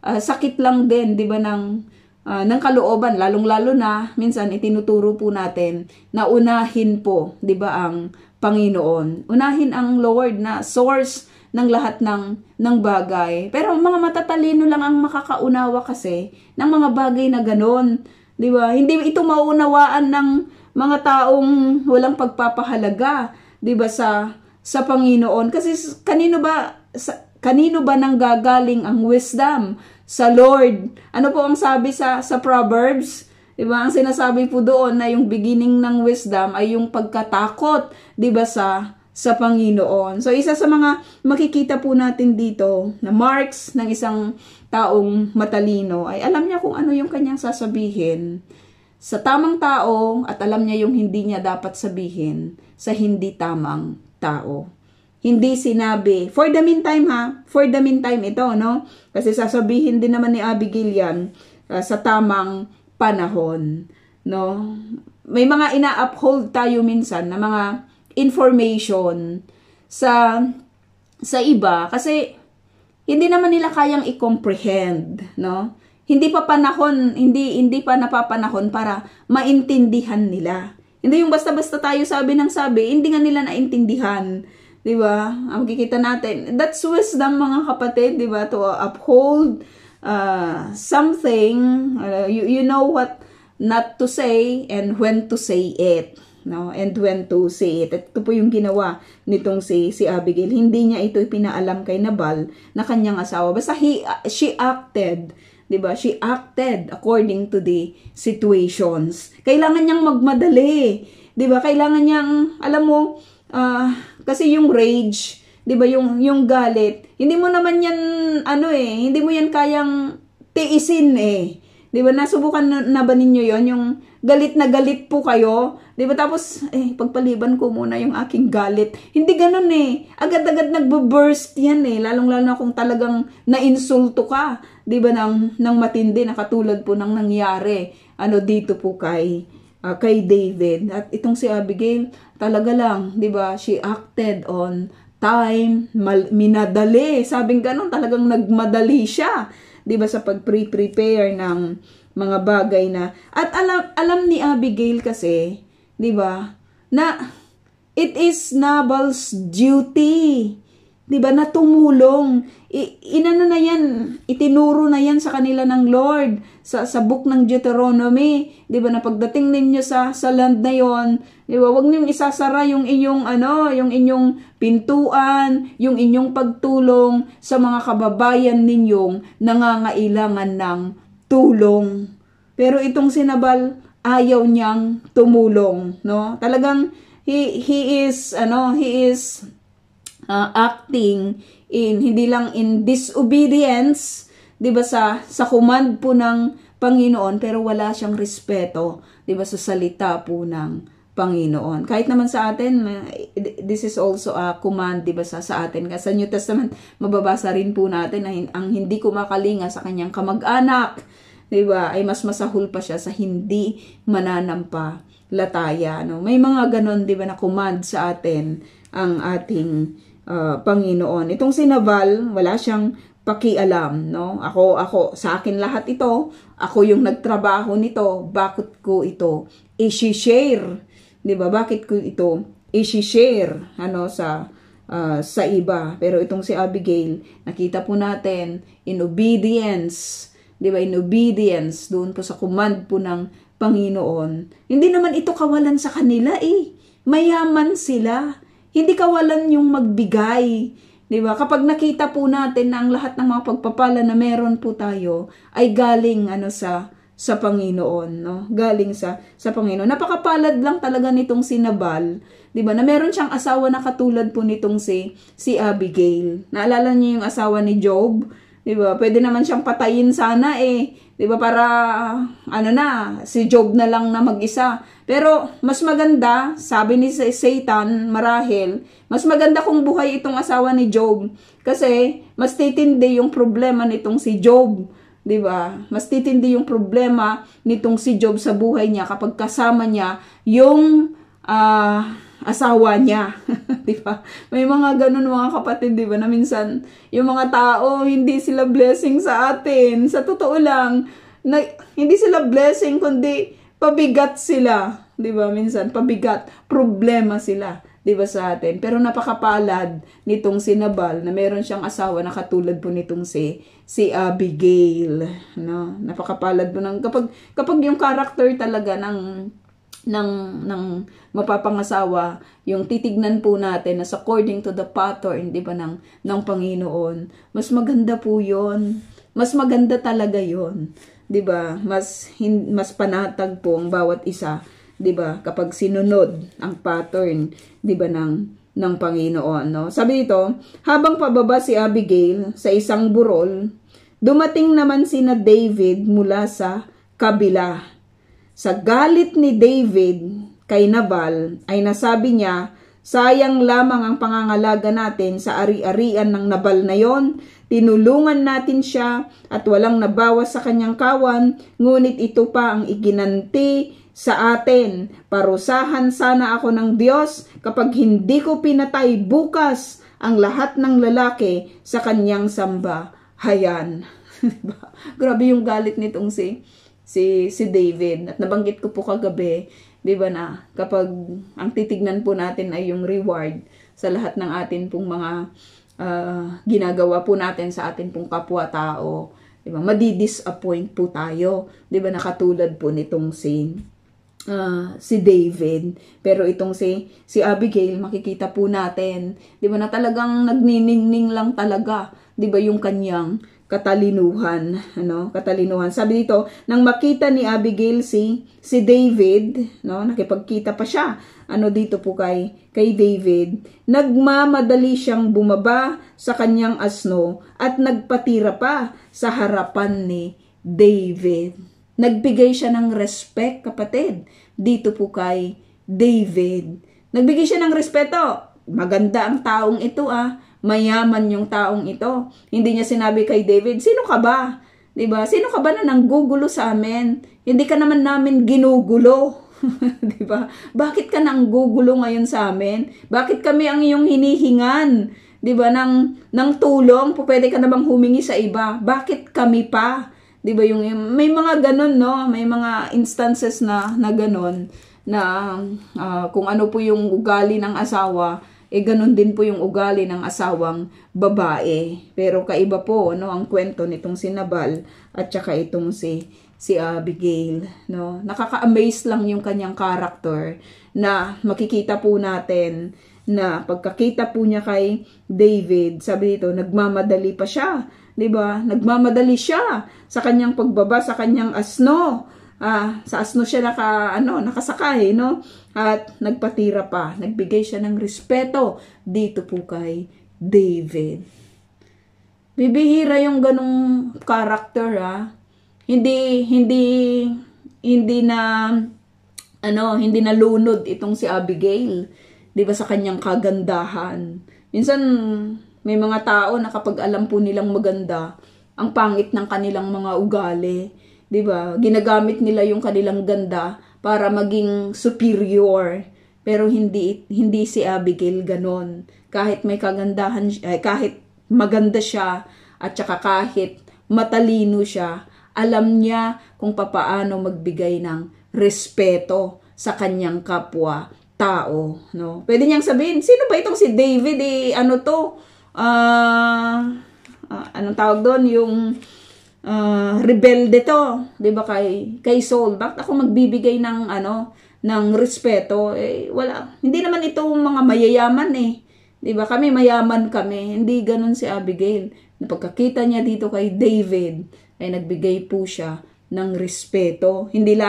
sakit lang din, 'di ba, ng kalooban, lalong-lalo na minsan itinuturo po natin na unahin po, 'di ba, ang Panginoon. Unahin ang Lord na source ng lahat ng bagay. Pero mga matatalino lang ang makakaunawa kasi ng mga bagay na ganon, 'di ba? Hindi ito maunawaan ng mga taong walang pagpapahalaga, 'di ba, sa Panginoon. Kasi kanino ba nanggagaling ang wisdom? Sa Lord. Ano po ang sabi sa Proverbs? 'Di ba? Ang sinasabi po doon na yung beginning ng wisdom ay yung pagkatakot, 'di ba, sa Panginoon. So isa sa mga makikita po natin dito na marks ng isang taong matalino ay alam niya kung ano yung kanyang sasabihin sa tamang tao at alam niya yung hindi niya dapat sabihin sa hindi tamang tao. Hindi sinabi, for the meantime ito, no? Kasi sasabihin din naman ni Abigail yan sa tamang panahon, no? May mga ina-uphold tayo minsan na mga information sa iba kasi hindi naman nila kayang i-comprehend, no? Hindi pa napapanahon para maintindihan nila. Hindi yung basta-basta tayo sabi ng sabi, hindi nga nila naintindihan. 'Di ba? Ang makikita natin, that's wisdom, mga kapatid, 'di ba? To uphold something, you know what not to say and when to say it, no? And when to say it. Ito po yung ginawa nitong si Abigail. Hindi niya ito ipinaalam kay Nabal na kanyang asawa. Basta she acted, 'di ba? She acted according to the situations. Kailangan niyang magmadali, 'di ba? Kailangan niyang, alam mo, kasi yung rage, 'di ba, yung galit, hindi mo naman yan hindi mo yan kayang tiisin 'di ba? Nasubukan na ba ninyo yon, yung galit na galit po kayo, 'di ba? Tapos pagpaliban ko muna yung aking galit. Hindi ganoon eh. Agad-agad nagbo-burst 'yan eh, lalong-lalo na kung talagang nainsulto ka, 'di ba, ng matindi na katulad po ng nangyari dito po kay David. At itong si Abigail, talaga lang, 'di ba? She acted on time, minadali. Sabing ganoon, talagang nagmadali siya, 'di ba, sa pag-prepare ng mga bagay na, at alam ni Abigail kasi, 'di ba, na it is Nabal's duty, 'di ba, na tumulong. Inano na yan, itinuro na yan sa kanila ng Lord sa book ng Deuteronomy, 'di ba, na pagdating ninyo sa land na yon, 'di ba, wag niyo isasara yung inyong yung inyong pintuan, yung inyong pagtulong sa mga kababayan ninyong nangangailangan ng tulong. Pero itong si Nabal, ayaw niyang tumulong, no? Talagang he is acting in, hindi lang in disobedience, 'di ba, sa command po ng Panginoon, pero wala siyang respeto, 'di ba, sa salita po ng Panginoon. Kahit naman sa atin, this is also a command, 'di ba, sa atin. Kasi sa New Testament, mababasa rin po natin na ang hindi kumakalinga sa kanyang kamag-anak, 'di ba, ay mas masahol pa siya sa hindi mananampalataya, no? May mga ganon, 'di ba, na command sa atin ang ating Panginoon. Itong si Nabal, wala siyang pakialam, no? Ako, sa akin lahat ito, ako yung nagtrabaho nito, bakit ko ito i-share? 'Di ba? Bakit ko ito i-share sa iba? Pero itong si Abigail, nakita po natin in obedience, 'di ba? In obedience doon po sa command po ng Panginoon. Hindi naman ito kawalan sa kanila eh. Mayaman sila. Hindi kawalan yung magbigay, 'di ba? Kapag nakita po natin na ang lahat ng mga pagpapala na meron po tayo ay galing sa Panginoon, no? Galing sa Panginoon. Napakapalad lang talaga nitong si Nabal, 'di ba? Na meron siyang asawa na katulad po nitong si Abigail. Naalala niyo yung asawa ni Job, 'di ba? Pwede naman siyang patayin sana eh, 'di ba? Para si Job na lang na mag-isa. Pero mas maganda, sabi ni Satan, marahil, mas maganda kung buhay itong asawa ni Job, kasi mas titindi yung problema nitong si Job, 'di ba? Mas titindi yung problema nitong si Job sa buhay niya kapag kasama niya yung asawa niya, 'di ba? May mga ganun, mga kapatid, 'di ba, na minsan yung mga tao hindi sila blessing sa atin. Sa totoo lang, hindi sila blessing kundi pabigat sila, 'di ba? Minsan pabigat, problema sila, 'di ba, sa atin. Pero napakapalad nitong si Nabal na meron siyang asawa na katulad po nitong si Abigail, no? Napakapalad po ng kapag yung character talaga ng mapapangasawa, yung titignan po natin as according to the pattern, 'di ba, ng Panginoon, mas maganda po 'yon. Mas maganda talaga 'yon, 'di ba? Mas panatag po ang bawat isa, 'di ba, kapag sinunod ang pattern, 'di ba, ng Panginoon, no? Sabi dito, habang pababa si Abigail sa isang burol, dumating naman sina David mula sa kabila. Sa galit ni David kay Nabal ay nasabi niya, sayang lamang ang pangangalaga natin sa ari-arian ng Nabal na yon. Tinulungan natin siya at walang nabawas sa kanyang kawan, ngunit ito pa ang iginanti sa atin. Parusahan sana ako ng Diyos kapag hindi ko pinatay bukas ang lahat ng lalaki sa kanyang sambahayan. Grabe yung galit nitong si David. At nabanggit ko po kagabi, 'di ba, na kapag ang titignan po natin ay yung reward sa lahat ng atin pong mga ginagawa po natin sa atin pong kapwa-tao, 'di ba? Madi-disappoint po tayo, 'di ba, na katulad po nitong si David. Pero itong si Abigail, makikita po natin, 'di ba, na talagang nagniningning lang talaga, 'di ba, yung kanyang katalinuhan, katalinuhan. Sabi dito, nang makita ni Abigail si David, nakipagkita pa siya, dito po kay David, nagmamadali siyang bumaba sa kanyang asno at nagpatira pa sa harapan ni David. nagbigay siya ng respect, kapatid, dito po kay David. Nagbigay siya ng respeto. Maganda ang taong ito mayaman yung taong ito. Hindi niya sinabi kay David, sino ka ba? 'Di ba? Sino ka ba na nanggugulo sa amin? Hindi ka naman namin ginugulo. 'Di ba? Bakit ka nanggugulo ngayon sa amin? Bakit kami ang iyong hinihingan? 'Di ba? Ng tulong, pwede ka na bang humingi sa iba? Bakit kami pa? 'Di ba yung may mga ganun, no? May mga instances na ganun na kung ano po yung ugali ng asawa, ganun din po yung ugali ng asawang babae. Pero kaiba po, no, ang kwento nitong si Nabal at saka itong si Abigail, no. Nakaka-amaze lang yung kanyang character na makikita po natin na pagkakita po niya kay David, sabi dito, nagmamadali pa siya, 'di ba? Nagmamadali siya sa kanyang pagbaba sa kanyang asno. Sa asno siya nakasakay, no? At nagpatira pa, nagbigay siya ng respeto dito po kay David. Bibihira yung ganong character, Hindi na lunod itong si Abigail, 'di ba, sa kanyang kagandahan. Minsan may mga tao na kapag alam po nilang maganda, ang pangit ng kanilang mga ugali. 'Di ba? Ginagamit nila yung kanilang ganda para maging superior. Pero hindi si Abigail ganon. Kahit may kagandahan, kahit maganda siya at saka kahit matalino siya, alam niya kung papaano magbigay ng respeto sa kanyang kapwa tao, no? Pwede niyang sabihin, sino ba itong si David? Anong tawag doon? Yung rebelde to, 'di ba, kay Saul. Bakit ako magbibigay ng respeto? Wala. Hindi naman ito mga mayayaman 'Di ba? Kami mayaman kami. Hindi ganoon si Abigail. Napagkakita niya dito kay David, ay nagbigay po siya ng respeto. Hindi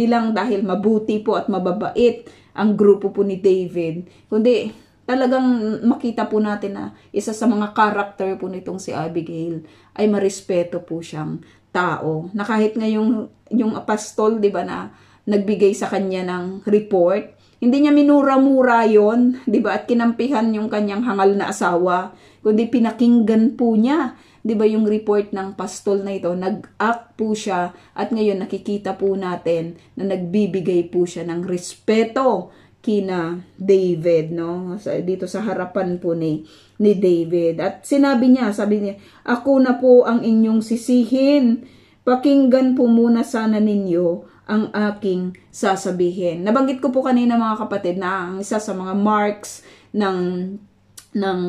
lang dahil mabuti po at mababait ang grupo po ni David, kundi talagang makita po natin na isa sa mga character po nitong si Abigail ay marespeto po siyang tao. Na kahit ngayong yung apostol, 'di ba, na nagbigay sa kanya ng report, hindi niya minura-mura 'yon, 'di ba? At kinampihan yung kanyang hangal na asawa, kundi pinakinggan po niya, 'di ba, yung report ng pastol na ito. Nag-act po siya at ngayon nakikita po natin na nagbibigay po siya ng respeto kina David, no? Dito sa harapan po ni David. At sabi niya, ako na po ang inyong sisihin. Pakinggan po muna sana ninyo ang aking sasabihin. Nabanggit ko po kanina, mga kapatid, na ang isa sa mga marks ng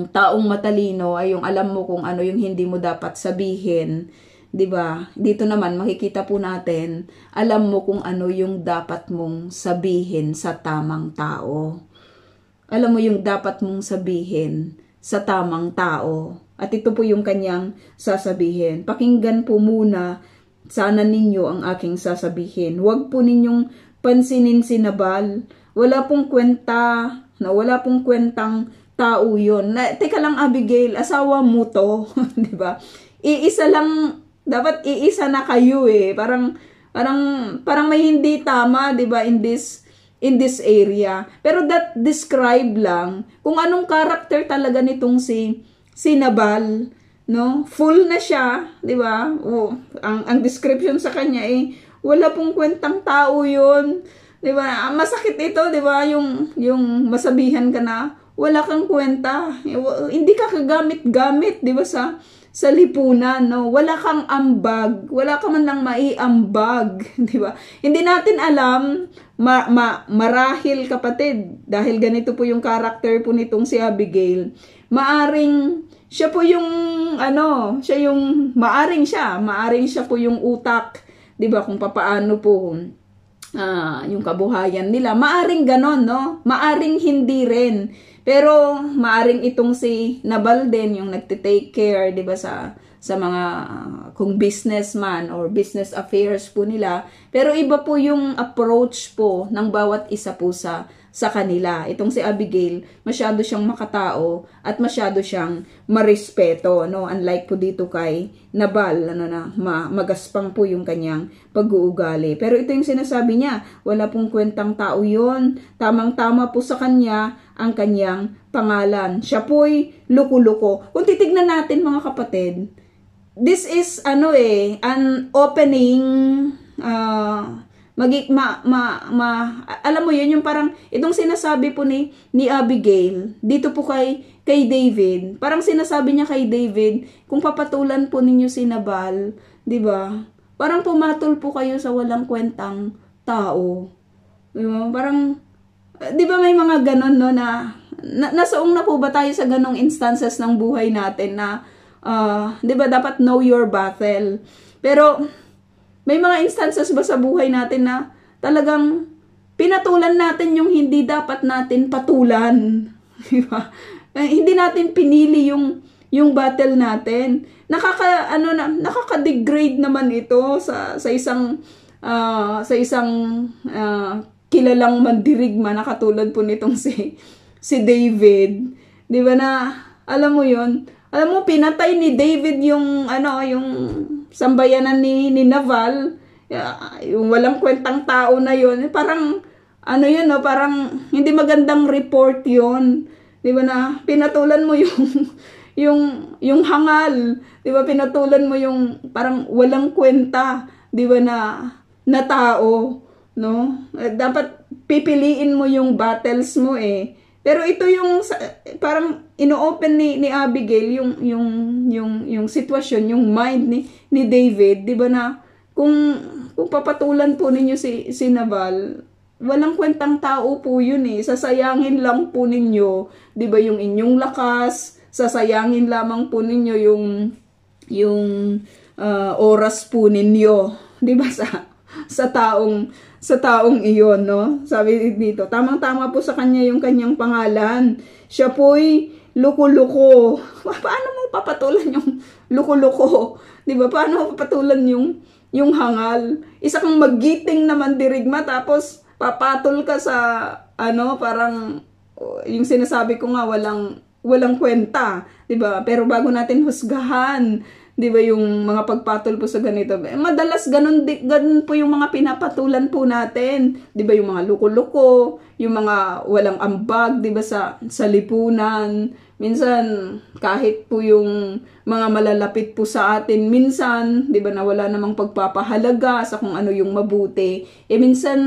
taong matalino ay yung alam mo kung ano yung hindi mo dapat sabihin. 'Di ba? Dito naman makikita po natin, alam mo kung ano yung dapat mong sabihin sa tamang tao. Alam mo yung dapat mong sabihin sa tamang tao. At ito po yung kanyang sasabihin. Pakinggan po muna sana ninyo ang aking sasabihin. Huwag po ninyong pansinin si Nabal. Wala pong kwentang tao yun. Teka lang, Abigail, asawa mo to. 'Di ba? Dapat iisa na kayo Parang may hindi tama, 'di ba, in this area. Pero that describe lang kung anong character talaga nitong si Nabal, no? Full na siya, 'di ba? Ang description sa kanya wala pong kwentang tao 'yun. 'Di ba? Masakit ito, 'di ba? Yung masabihan ka na wala kang kwenta. Hindi ka kagamit-gamit, 'di ba, sa lipunan, no? Wala kang ambag, wala ka man lang maiambag, 'di ba? Hindi natin alam, marahil, kapatid, dahil ganito po yung character po nitong si Abigail. Maaring siya po yung maaring siya po yung utak, 'di ba, kung papaano po yung kabuhayan nila. Maaring ganon, no? Maaring hindi rin. Pero maaring itong si Nabal din yung nagte-take care, 'di ba, sa mga kung businessman or business affairs po nila. Pero iba po yung approach po ng bawat isa po sa sa kanila. Itong si Abigail, masyado siyang makatao at masyado siyang marespeto, no? Unlike po dito kay Nabal, magaspang po yung kanyang pag-uugali. Pero ito yung sinasabi niya, wala pong kwentang tao yon. Tamang-tama po sa kanya ang kanyang pangalan. Siya po'y luko-luko. Kung titignan natin mga kapatid, this is an opening alam mo yun, yung parang itong sinasabi po ni Abigail dito po kay David. Parang sinasabi niya kay David, kung papatulan po ninyo si Nabal, 'di ba? Parang pumatol po kayo sa walang kwentang tao. 'Di ba? Parang 'di ba may mga ganon no na nasaong na po ba tayo sa ganong instances ng buhay natin na 'di ba dapat know your battle. Pero may mga instances ba sa buhay natin na talagang pinatulan natin yung hindi dapat natin patulan? Diba? Hindi natin pinili yung battle natin. Nakaka-degrade naman ito sa isang kilalang mandirigma na katulad po nitong si David. 'Di ba na alam mo 'yon? Alam mo, pinatay ni David yung sambayanan ni Nabal, yung walang kwentang tao na yun. Parang, yun, no? Parang hindi magandang report yun. Di ba na, pinatulan mo yung hangal. Di ba, pinatulan mo yung parang walang kwenta. Di ba na tao, no? Dapat pipiliin mo yung battles mo Pero ito yung parang ino-open ni Abigail yung sitwasyon, yung mind ni David, 'di ba na kung papatulan po ninyo si Nabal, walang kwentang tao po yun Sasayangin lang po ninyo, 'di ba, yung inyong lakas, sasayangin lamang po ninyo yung oras po ninyo, 'di ba, sa taong iyon, no? Sabi dito, tamang-tama po sa kanya yung kanyang pangalan. Siya po'y luko-luko. Paano mo papatulan yung luko-luko? 'Di ba? Paano mo papatulan yung hangal? Isa kang magiting naman dirigma tapos papatol ka sa parang yung sinasabi ko nga walang kwenta, 'di ba? Pero bago natin husgahan, 'di ba, yung mga pagpatol po sa ganito, madalas ganun po yung mga pinapatulan po natin, 'di ba, yung mga luko-luko, yung mga walang ambag, 'di ba, sa lipunan. Minsan kahit po yung mga malalapit po sa atin, minsan 'di ba, na wala namang pagpapahalaga sa kung ano yung mabuti, minsan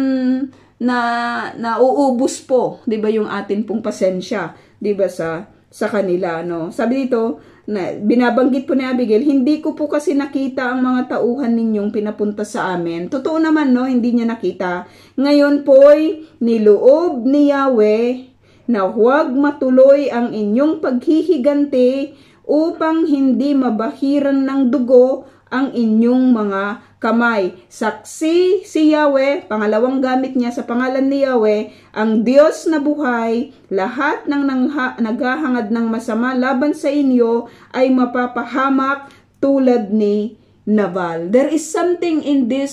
nauubos po, 'di ba, yung atin pong pasensya, 'di ba, sa kanila, no? Sabi dito, na binabanggit po ni Abigail, hindi ko po kasi nakita ang mga tauhan ninyong pinapunta sa amin. Totoo naman, no, hindi niya nakita. Ngayon po'y niloob ni Yahweh na huwag matuloy ang inyong paghihiganti upang hindi mabahiran ng dugo ang inyong mga kamay. Saksi si Yahweh, pangalawang gamit niya sa pangalan ni Yahweh, ang Diyos na buhay, lahat ng naghahangad ng masama laban sa inyo ay mapapahamak tulad ni Nabal. There is something in this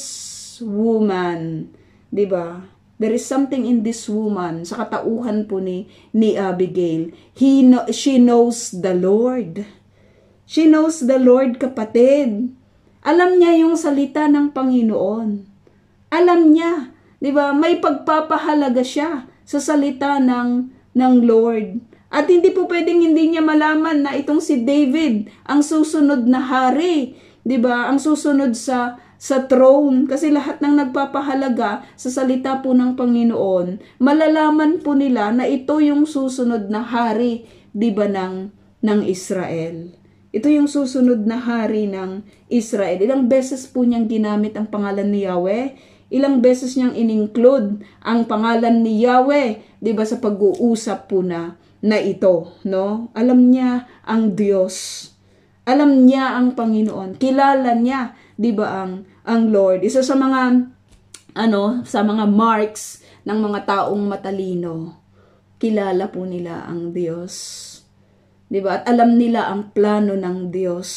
woman, 'di ba? There is something in this woman sa katauhan po ni Abigail. She knows the Lord. She knows the Lord, kapatid. Alam niya yung salita ng Panginoon. Alam niya, 'di ba? May pagpapahalaga siya sa salita ng Lord. At hindi po pwedeng hindi niya malaman na itong si David ang susunod na hari, 'di ba? Ang susunod sa throne, kasi lahat ng nagpapahalaga sa salita po ng Panginoon, malalaman po nila na ito yung susunod na hari, 'di ba, ng Israel. Ito yung susunod na hari ng Israel. Ilang beses po niyang ginamit ang pangalan ni Yahweh. Ilang beses niyang in-include ang pangalan ni Yahweh, 'di ba, sa pag-uusap po na ito, no? Alam niya ang Diyos. Alam niya ang Panginoon. Kilala niya, 'di ba, ang Lord. Isa sa mga sa mga marks ng mga taong matalino. Kilala po nila ang Diyos. 'Di ba? At alam nila ang plano ng Diyos.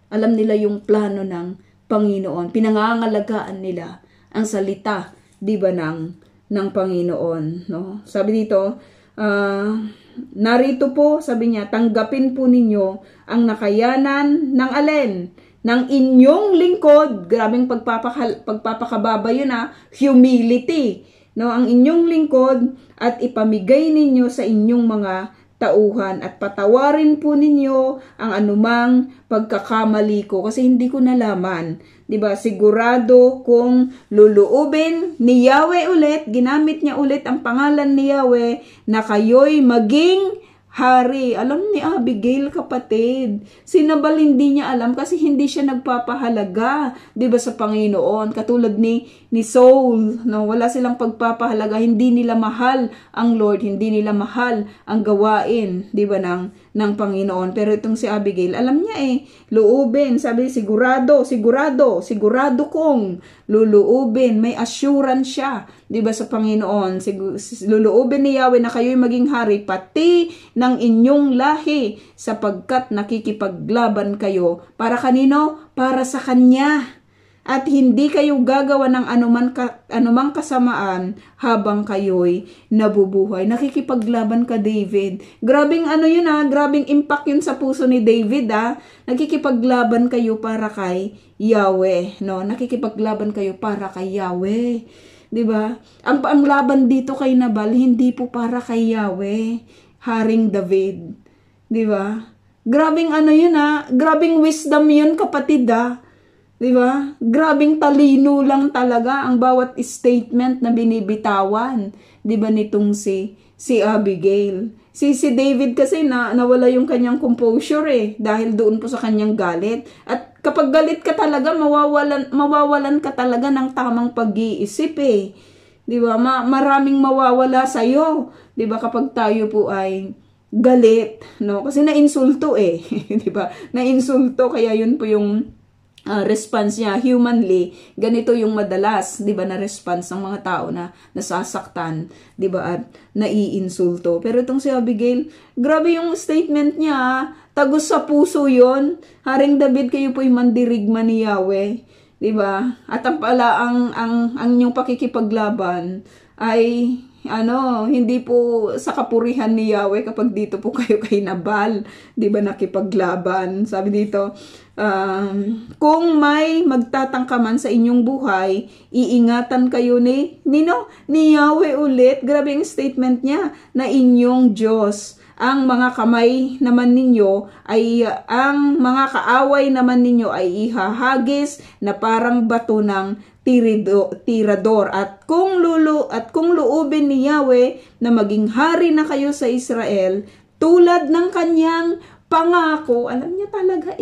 Alam nila yung plano ng Panginoon. Pinangangalagaan nila ang salita, 'di ba, ng ng Panginoon, no? Sabi dito, narito po, sabi niya, tanggapin po ninyo ang nakayanan ng alin? Ng inyong lingkod. Grabing pagpapakababa yun, humility, no? Ang inyong lingkod at ipamigay ninyo sa inyong mga tauhan at patawarin po ninyo ang anumang pagkakamali ko kasi hindi ko nalaman. 'Di ba? Sigurado kung luluubin ni Yahweh ulit, ginamit niya ulit ang pangalan ni Yahweh na kayo'y maging hari. Alam ni Abigail, kapatid, sinabal hindi niya alam kasi hindi siya nagpapahalaga, 'di ba, sa Panginoon. Katulad ni Saul, no, wala silang pagpapahalaga, hindi nila mahal ang Lord, hindi nila mahal ang gawain, 'di ba, ng Panginoon. Pero itong si Abigail, alam niya luubin, sabi sigurado kong luluubin, may assurance siya, 'di ba, sa Panginoon. Luluubin ni Yahweh na kayo'y maging hari pati ng inyong lahi sapagkat nakikipaglaban kayo para kanino? Para sa Kanya. At hindi kayo gagawa ng anumang kasamaan habang kayo'y nabubuhay. Nakikipaglaban ka, David. Grabing yun grabing impact yun sa puso ni David Nakikipaglaban kayo para kay Yahweh, no? Nakikipaglaban kayo para kay Yahweh. 'Di ba? Ang laban dito kay Nabal hindi po para kay Yahweh, Haring David. 'Di ba? Grabing yun grabing wisdom yun, kapatid 'Di ba? Grabing talino lang talaga ang bawat statement na binibitawan, 'di ba, nitong si Abigail. Si David kasi nawala yung kanyang composure dahil doon po sa kanyang galit. At kapag galit ka talaga, mawawalan ka talaga ng tamang pag-iisip 'Di ba? Maraming mawawala sa iyo, 'di ba, kapag tayo po ay galit, no? Kasi nainsulto 'di ba? Nainsulto, kaya yun po yung response niya. Humanly, ganito yung madalas, 'di ba, na response ng mga tao na nasasaktan, 'di ba, at naiinsulto. Pero itong si Abigail, grabe yung statement niya, tagos sa puso yon. Haring David, kayo po'y mandirigma ni Yahweh, 'di ba? At ang inyong pakikipaglaban ay hindi po sa kapurihan ni Yahweh kapag dito po kayo kay Nabal, 'di ba, nakipaglaban. Sabi dito, kung may magtatangkaman sa inyong buhay, iingatan kayo ni Yahweh ulit. Grabe yung statement niya, na inyong Diyos. Ang mga kamay naman ninyo ang mga kaaway naman ninyo ay ihahagis na parang bato ng tirador. At kung luubin ni Yahweh na maging hari na kayo sa Israel, tulad ng kanyang pangako, alam niya talaga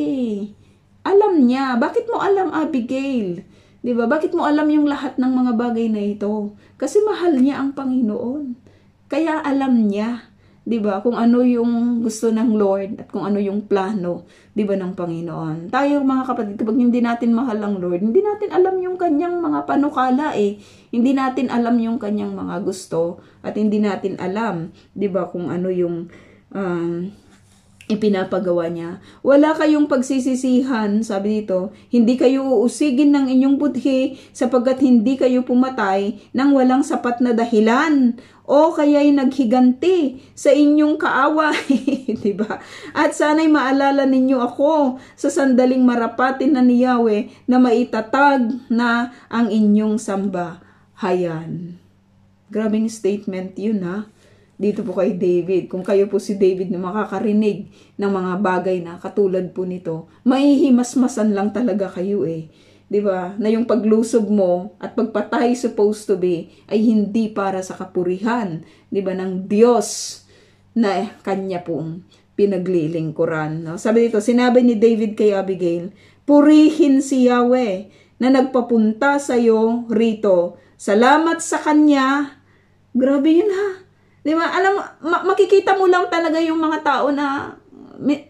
Alam niya. Bakit mo alam, Abigail? 'Di ba? Bakit mo alam yung lahat ng mga bagay na ito? Kasi mahal niya ang Panginoon. Kaya alam niya, 'di ba, kung ano yung gusto ng Lord at kung ano yung plano, 'di ba, ng Panginoon. Tayo, mga kapatid, kapag hindi natin mahal ang Lord, hindi natin alam yung kanyang mga panukala Hindi natin alam yung kanyang mga gusto at hindi natin alam, 'di ba, kung ano yung ipinapagawa niya. Wala kayong pagsisisihan, sabi dito, hindi kayo uusigin ng inyong budhi sapagkat hindi kayo pumatay nang walang sapat na dahilan o kaya'y naghiganti sa inyong kaaway, di ba? At sana'y maalala ninyo ako sa sandaling marapatin na ni Yahweh na maitatag na ang inyong sambahayan. Grabing statement yun, dito po kay David. Kung kayo po si David na makakarinig ng mga bagay na katulad po nito, mahihimasmasan lang talaga kayo 'Di ba? Na yung paglusob mo at pagpatay supposed to be ay hindi para sa kapurihan, 'di ba, ng Diyos na kanya pong pinaglilingkuran. No? Sabi dito, sinabi ni David kay Abigail, purihin si Yahweh na nagpapunta sa iyo rito. Salamat sa kanya. Grabe yun, Di ba? Alam, makikita mo lang talaga yung mga tao na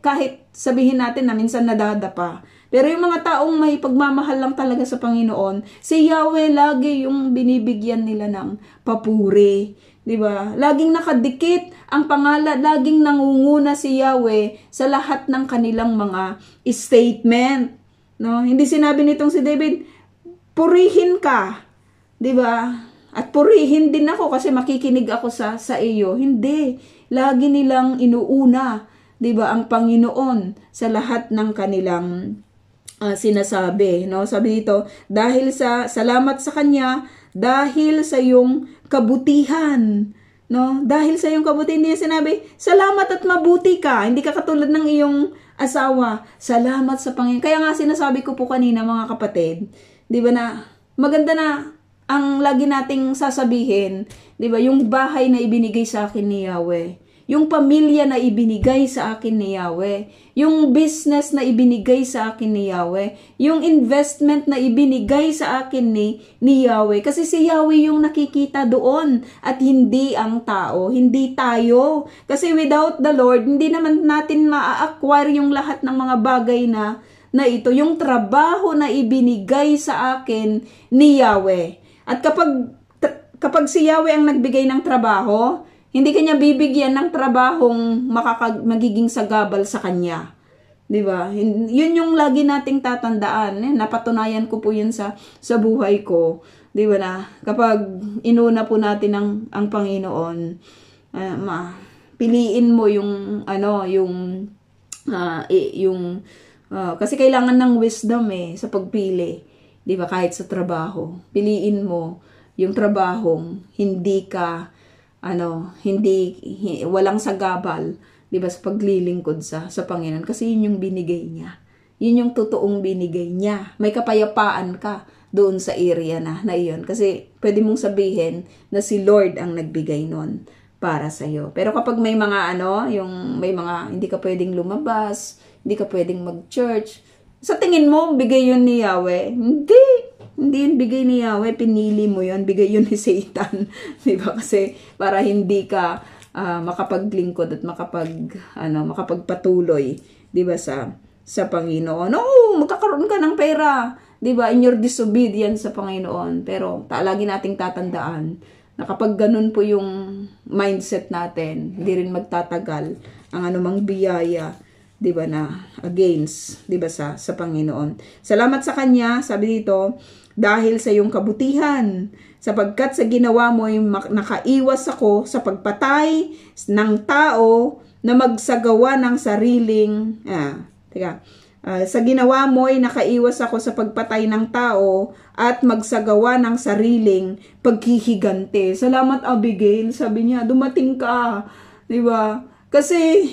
kahit sabihin natin na minsan nadadapa. Pero yung mga taong may pagmamahal lang talaga sa Panginoon, si Yahweh lagi yung binibigyan nila ng papuri. Di ba? Laging nakadikit ang pangalan, laging nangunguna si Yahweh sa lahat ng kanilang mga statement. No? Hindi sinabi nitong si David, purihin ka. Di ba? at purihin din ako kasi makikinig ako sa iyo. Hindi. Lagi nilang inuuna, 'di ba, ang Panginoon sa lahat ng kanilang sinasabi, no? Sabi dito, dahil sa salamat sa kanya, dahil sa iyong kabutihan, no? Dahil sa iyong kabutihan, niya sinabi, salamat at mabuti ka. Hindi ka katulad ng iyong asawa. Salamat sa Panginoon. Kaya nga sinasabi ko po kanina, mga kapatid, 'di ba, na maganda na ang lagi nating sasabihin, 'di ba, yung bahay na ibinigay sa akin ni Yahweh, yung pamilya na ibinigay sa akin ni Yahweh, yung business na ibinigay sa akin ni Yahweh, yung investment na ibinigay sa akin ni Yahweh. Kasi si Yahweh yung nakikita doon at hindi ang tao, hindi tayo. Kasi without the Lord, hindi naman natin ma-acquire yung lahat ng mga bagay na ito, yung trabaho na ibinigay sa akin ni Yahweh. At kapag si Yahweh ang nagbigay ng trabaho, hindi kanya bibigyan ng trabahong magiging sagabal sa kanya. 'Di ba? Yun yung lagi nating tatandaan. Napatunayan ko po yun sa buhay ko. 'Di ba, na kapag inuna po natin ang Panginoon, piliin mo yung kasi kailangan ng wisdom sa pagpili. 'Di ba? Kahit sa trabaho, piliin mo yung trabahong hindi ka walang sagabal, 'di ba, sa paglilingkod sa Panginoon, kasi yun yung binigay niya. Yun yung totoong binigay niya. May kapayapaan ka doon sa area na iyon, kasi pwede mong sabihin na si Lord ang nagbigay noon para sa iyo. Pero kapag may mga may mga hindi ka pwedeng lumabas, hindi ka pwedeng mag-church, sa tingin mo bigay yun ni Yahweh? Hindi yun bigay ni Yahweh, pinili mo yun, bigay yun ni Satan. Diba? Kasi para hindi ka makapaglingkod at makapagpatuloy, diba, sa Panginoon. Magkakaroon ka ng pera, diba, in your disobedience sa Panginoon. Pero lagi nating tatandaan na kapag ganun po yung mindset natin, hindi rin magtatagal ang anumang biyaya, 'di ba, na against, 'di ba, sa Panginoon. Salamat sa kanya, sabi dito, dahil sa iyong kabutihan, sapagkat sa ginawa mo ay nakaiwas ako sa pagpatay ng tao na magsagawa ng sariling sa ginawa mo ay nakaiwas ako sa pagpatay ng tao at magsagawa ng sariling paghihiganti. Salamat, Abigail, sabi niya, dumating ka, 'di ba? Kasi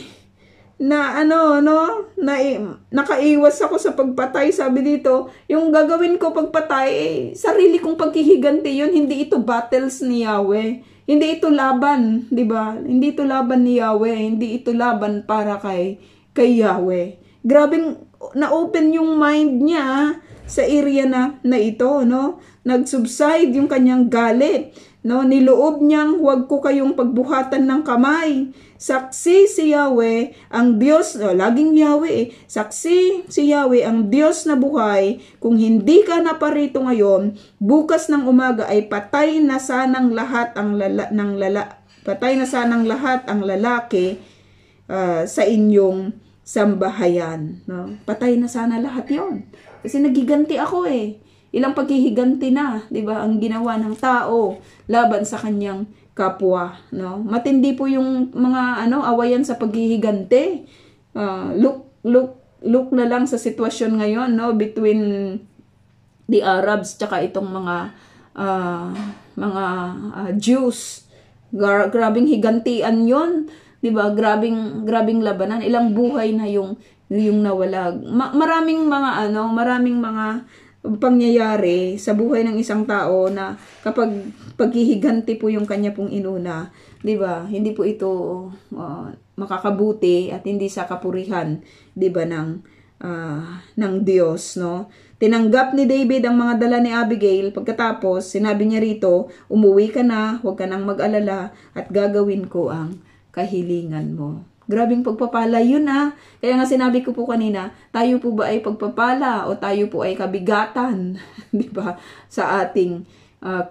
nakaiwas ako sa pagpatay, sabi dito, yung gagawin ko pagpatay, sarili kong paghihiganti yun, hindi ito battles ni Yahweh, hindi ito laban, di ba? Hindi ito laban ni Yahweh, hindi ito laban para kay Yahweh. Grabing na-open yung mind niya sa area na ito, no? Nag-subside yung kanyang galit, no? Niloob niyang huwag ko kayong pagbuhatan ng kamay. Saksi si Yahweh, ang Diyos, laging Yahweh, saksi si Yahweh, ang Diyos na buhay, kung hindi ka naparito ngayon, bukas ng umaga ay patay na sanang lahat ang lalaki sa inyong sambahayan, no? Patay na sana lahat 'yon. Kasi nagiganti ako Ilang paghihiganti na, 'di ba, ang ginawa ng tao laban sa kanyang kapwa, no? Matindi po yung mga awayan sa paghihiganti. Look na lang sa sitwasyon ngayon, no, between the Arabs tsaka itong mga Jews. Grabing higantian 'yon, 'di ba? Grabing labanan. Ilang buhay na yung nawala. Maraming mga pangyayari sa buhay ng isang tao na kapag paghihiganti po yung kanya pong inuna, 'di ba? Hindi po ito makakabuti at hindi sa kapurihan, 'di ba, ng Diyos, no? Tinanggap ni David ang mga dala ni Abigail. Pagkatapos, sinabi niya rito, umuwi ka na, huwag ka nang mag-alala at gagawin ko ang kahilingan mo. Grabing pagpapala yun Kaya nga sinabi ko po kanina, tayo po ba ay pagpapala o tayo po ay kabigatan, 'di ba, sa ating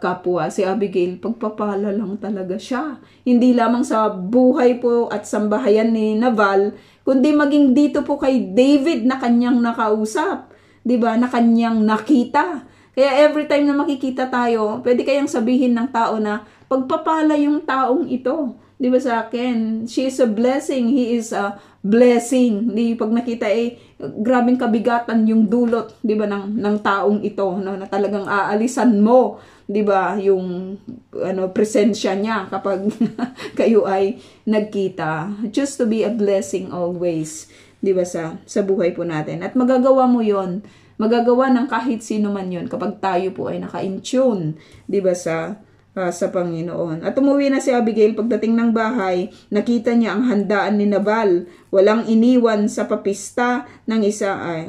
kapwa? Si Abigail, pagpapala lang talaga siya. Hindi lamang sa buhay po at sambahayan ni Nabal, kundi maging dito po kay David na kanyang nakausap, 'di ba, na kanyang nakita. Kaya every time na makikita tayo, pwede kayang sabihin ng tao na pagpapala yung taong ito. Di ba sa akin? She is a blessing. He is a blessing. Di pag nakita grabing kabigatan yung dulot, di ba, ng taong ito, no, na talagang aalisan mo, di ba, yung presensya niya kapag kayo ay nagkita. Just to be a blessing always, di ba, sa buhay po natin. At magagawa mo yon, magagawa ng kahit sino man yon kapag tayo po ay naka-in-tune, di ba, sa Panginoon. At umuwi na si Abigail. Pagdating ng bahay, nakita niya ang handaan ni Nabal. Walang iniwan sa papista ng isang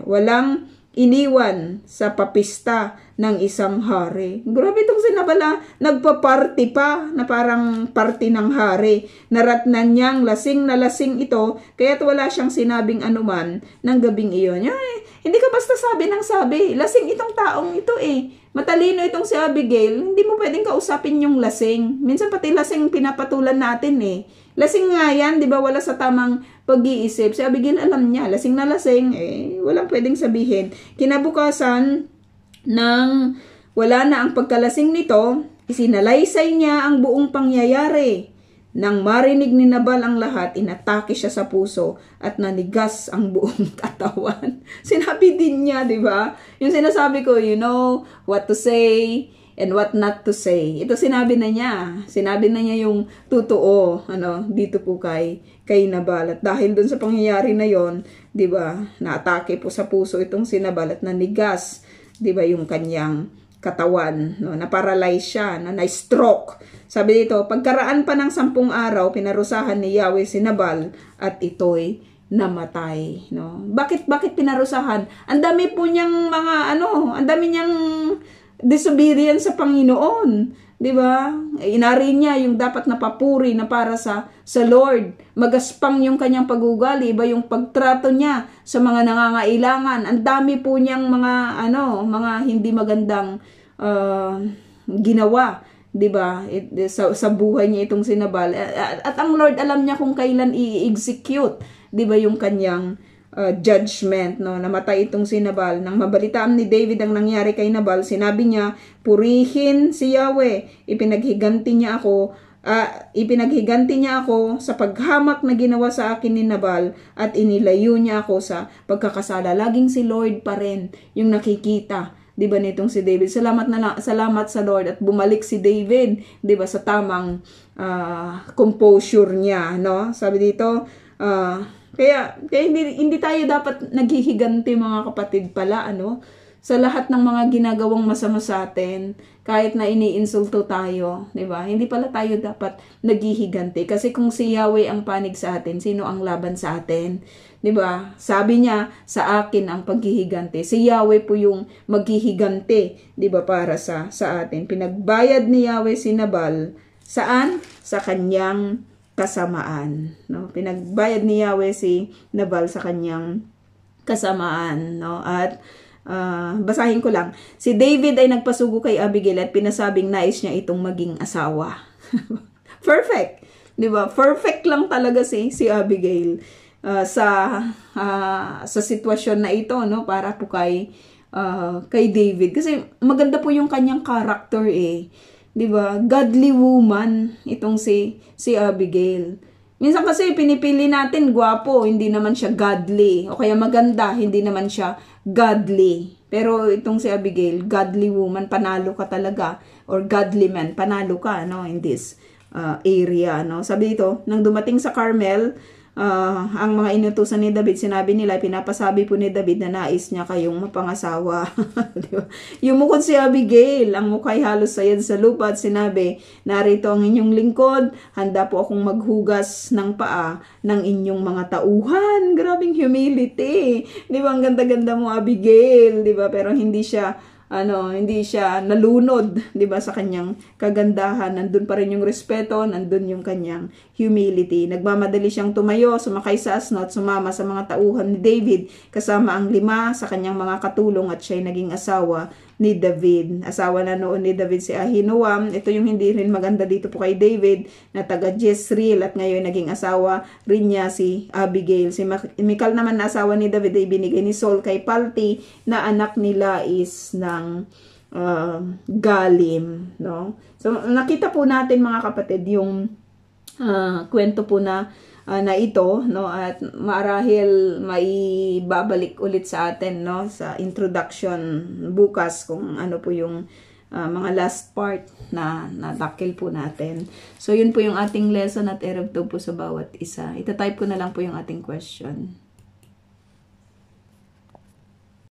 hari. Grabe itong si Nabal, nagpa-party pa, na parang party ng hari. Naratnan niyang lasing na lasing ito, kaya't wala siyang sinabing anuman ng gabing iyon. Hindi ka basta sabi ng sabi. Lasing itong taong ito Matalino itong si Abigail, hindi mo pwedeng kausapin yung lasing. Minsan pati lasing pinapatulan natin Lasing nga yan, di ba, wala sa tamang pag-iisip. Si Abigail alam niya, lasing na lasing, walang pwedeng sabihin. Kinabukasan, nang wala na ang pagkalasing nito, isinalaysay niya ang buong pangyayari. Nang marinig ni Nabal ang lahat, inatake siya sa puso at nanigas ang buong katawan. Sinabi din niya, di ba? Yung sinasabi ko, you know what to say and what not to say. Ito sinabi na niya. Sinabi na niya yung totoo, dito po kay Nabal. At dahil dun sa pangyayari na yon, di ba, naatake po sa puso itong si Nabal at nanigas, di ba, yung kanyang katawan, na-paralyze siya, na-stroke. Sabi dito, pagkaraan pa ng 10 araw, pinarusahan ni Yahweh si Nabal at ito'y namatay. Bakit pinarusahan? Ang dami po niyang ang dami niyang disobedience sa Panginoon. Di ba? Inari niya yung dapat na papuri na para sa Lord. Magaspang yung kanyang pag-ugali, iba yung pagtrato niya sa mga nangangailangan. Ang dami po niyang mga hindi magandang ginawa, 'di ba? Sa buhay niya itong si Nabal. At ang Lord alam niya kung kailan i-execute, 'di ba, yung kanyang judgment, Namatay itong si Nabal. Nang mabalitaan ni David ang nangyari kay Nabal, sinabi niya, purihin si Yahweh. Ipinaghiganti niya ako sa paghamak na ginawa sa akin ni Nabal at inilayo niya ako sa pagkakasala. Laging si Lord pa rin yung nakikita, 'di ba, nitong si David. Salamat sa Lord at bumalik si David, 'di ba, sa tamang composure niya, Sabi dito, kaya hindi tayo dapat naghihiganti, mga kapatid pala, sa lahat ng mga ginagawang masama sa atin, kahit na iniinsulto tayo, 'di ba? Hindi pala tayo dapat naghihiganti, kasi kung si Yahweh ang panig sa atin, sino ang laban sa atin? 'Di ba? Sabi niya, sa akin ang paghihiganti. Si Yahweh po yung maghihiganti, 'di ba, para sa atin. Pinagbayad ni Yahweh si Nabal, saan? Sa kanyang kasamaan, Pinagbayad ni Yahweh si Nabal sa kanyang kasamaan, At basahin ko lang. Si David ay nagpasugo kay Abigail at pinasabing nais niya itong maging asawa. Perfect, 'di ba? Perfect lang talaga si Abigail sa sitwasyon na ito, para po kay David, kasi maganda po yung kanyang character, 'di ba? Godly woman itong si Abigail. Minsan kasi pinipili natin gwapo, hindi naman siya godly, o kaya maganda, hindi naman siya godly. Pero itong si Abigail, godly woman, panalo ka talaga, or godly man, panalo ka, in this area, Sabi dito, nang dumating sa Carmel, ang mga inutusan ni David, sinabi nila, pinapasabi po ni David na nais niya kayong mapangasawa. Diba? Yumukod si Abigail, ang mukha'y halos sayad sa lupa, at sinabi, narito ang inyong lingkod, handa po akong maghugas ng paa ng inyong mga tauhan. Grabing humility. Di ba? Ang ganda-ganda mo, Abigail. Di ba? Pero hindi siya nalunod, 'di ba, sa kanyang kagandahan. Nandun pa rin yung respeto, nandun yung kanyang humility. Nagmamadali siyang tumayo, sumakay sa asno at sumama sa mga tauhan ni David kasama ang 5 sa kanyang mga katulong, at siya'y naging asawa ni David. Asawa na noon ni David si Ahinoam. Ito yung hindi rin maganda dito po kay David, na taga Jezreel, at ngayon naging asawa rin niya si Abigail. Si Michal naman na asawa ni David ay binigay ni Saul kay Palti, na anak nila is ng galim, no? So nakita po natin mga kapatid yung kwento po na ito, no, at marahil may babalik ulit sa atin, no, sa introduction bukas kung ano po yung mga last part na natakil po natin. So yun po yung ating lesson at Erev 2 po sa bawat isa. Itatype ko na lang po yung ating question.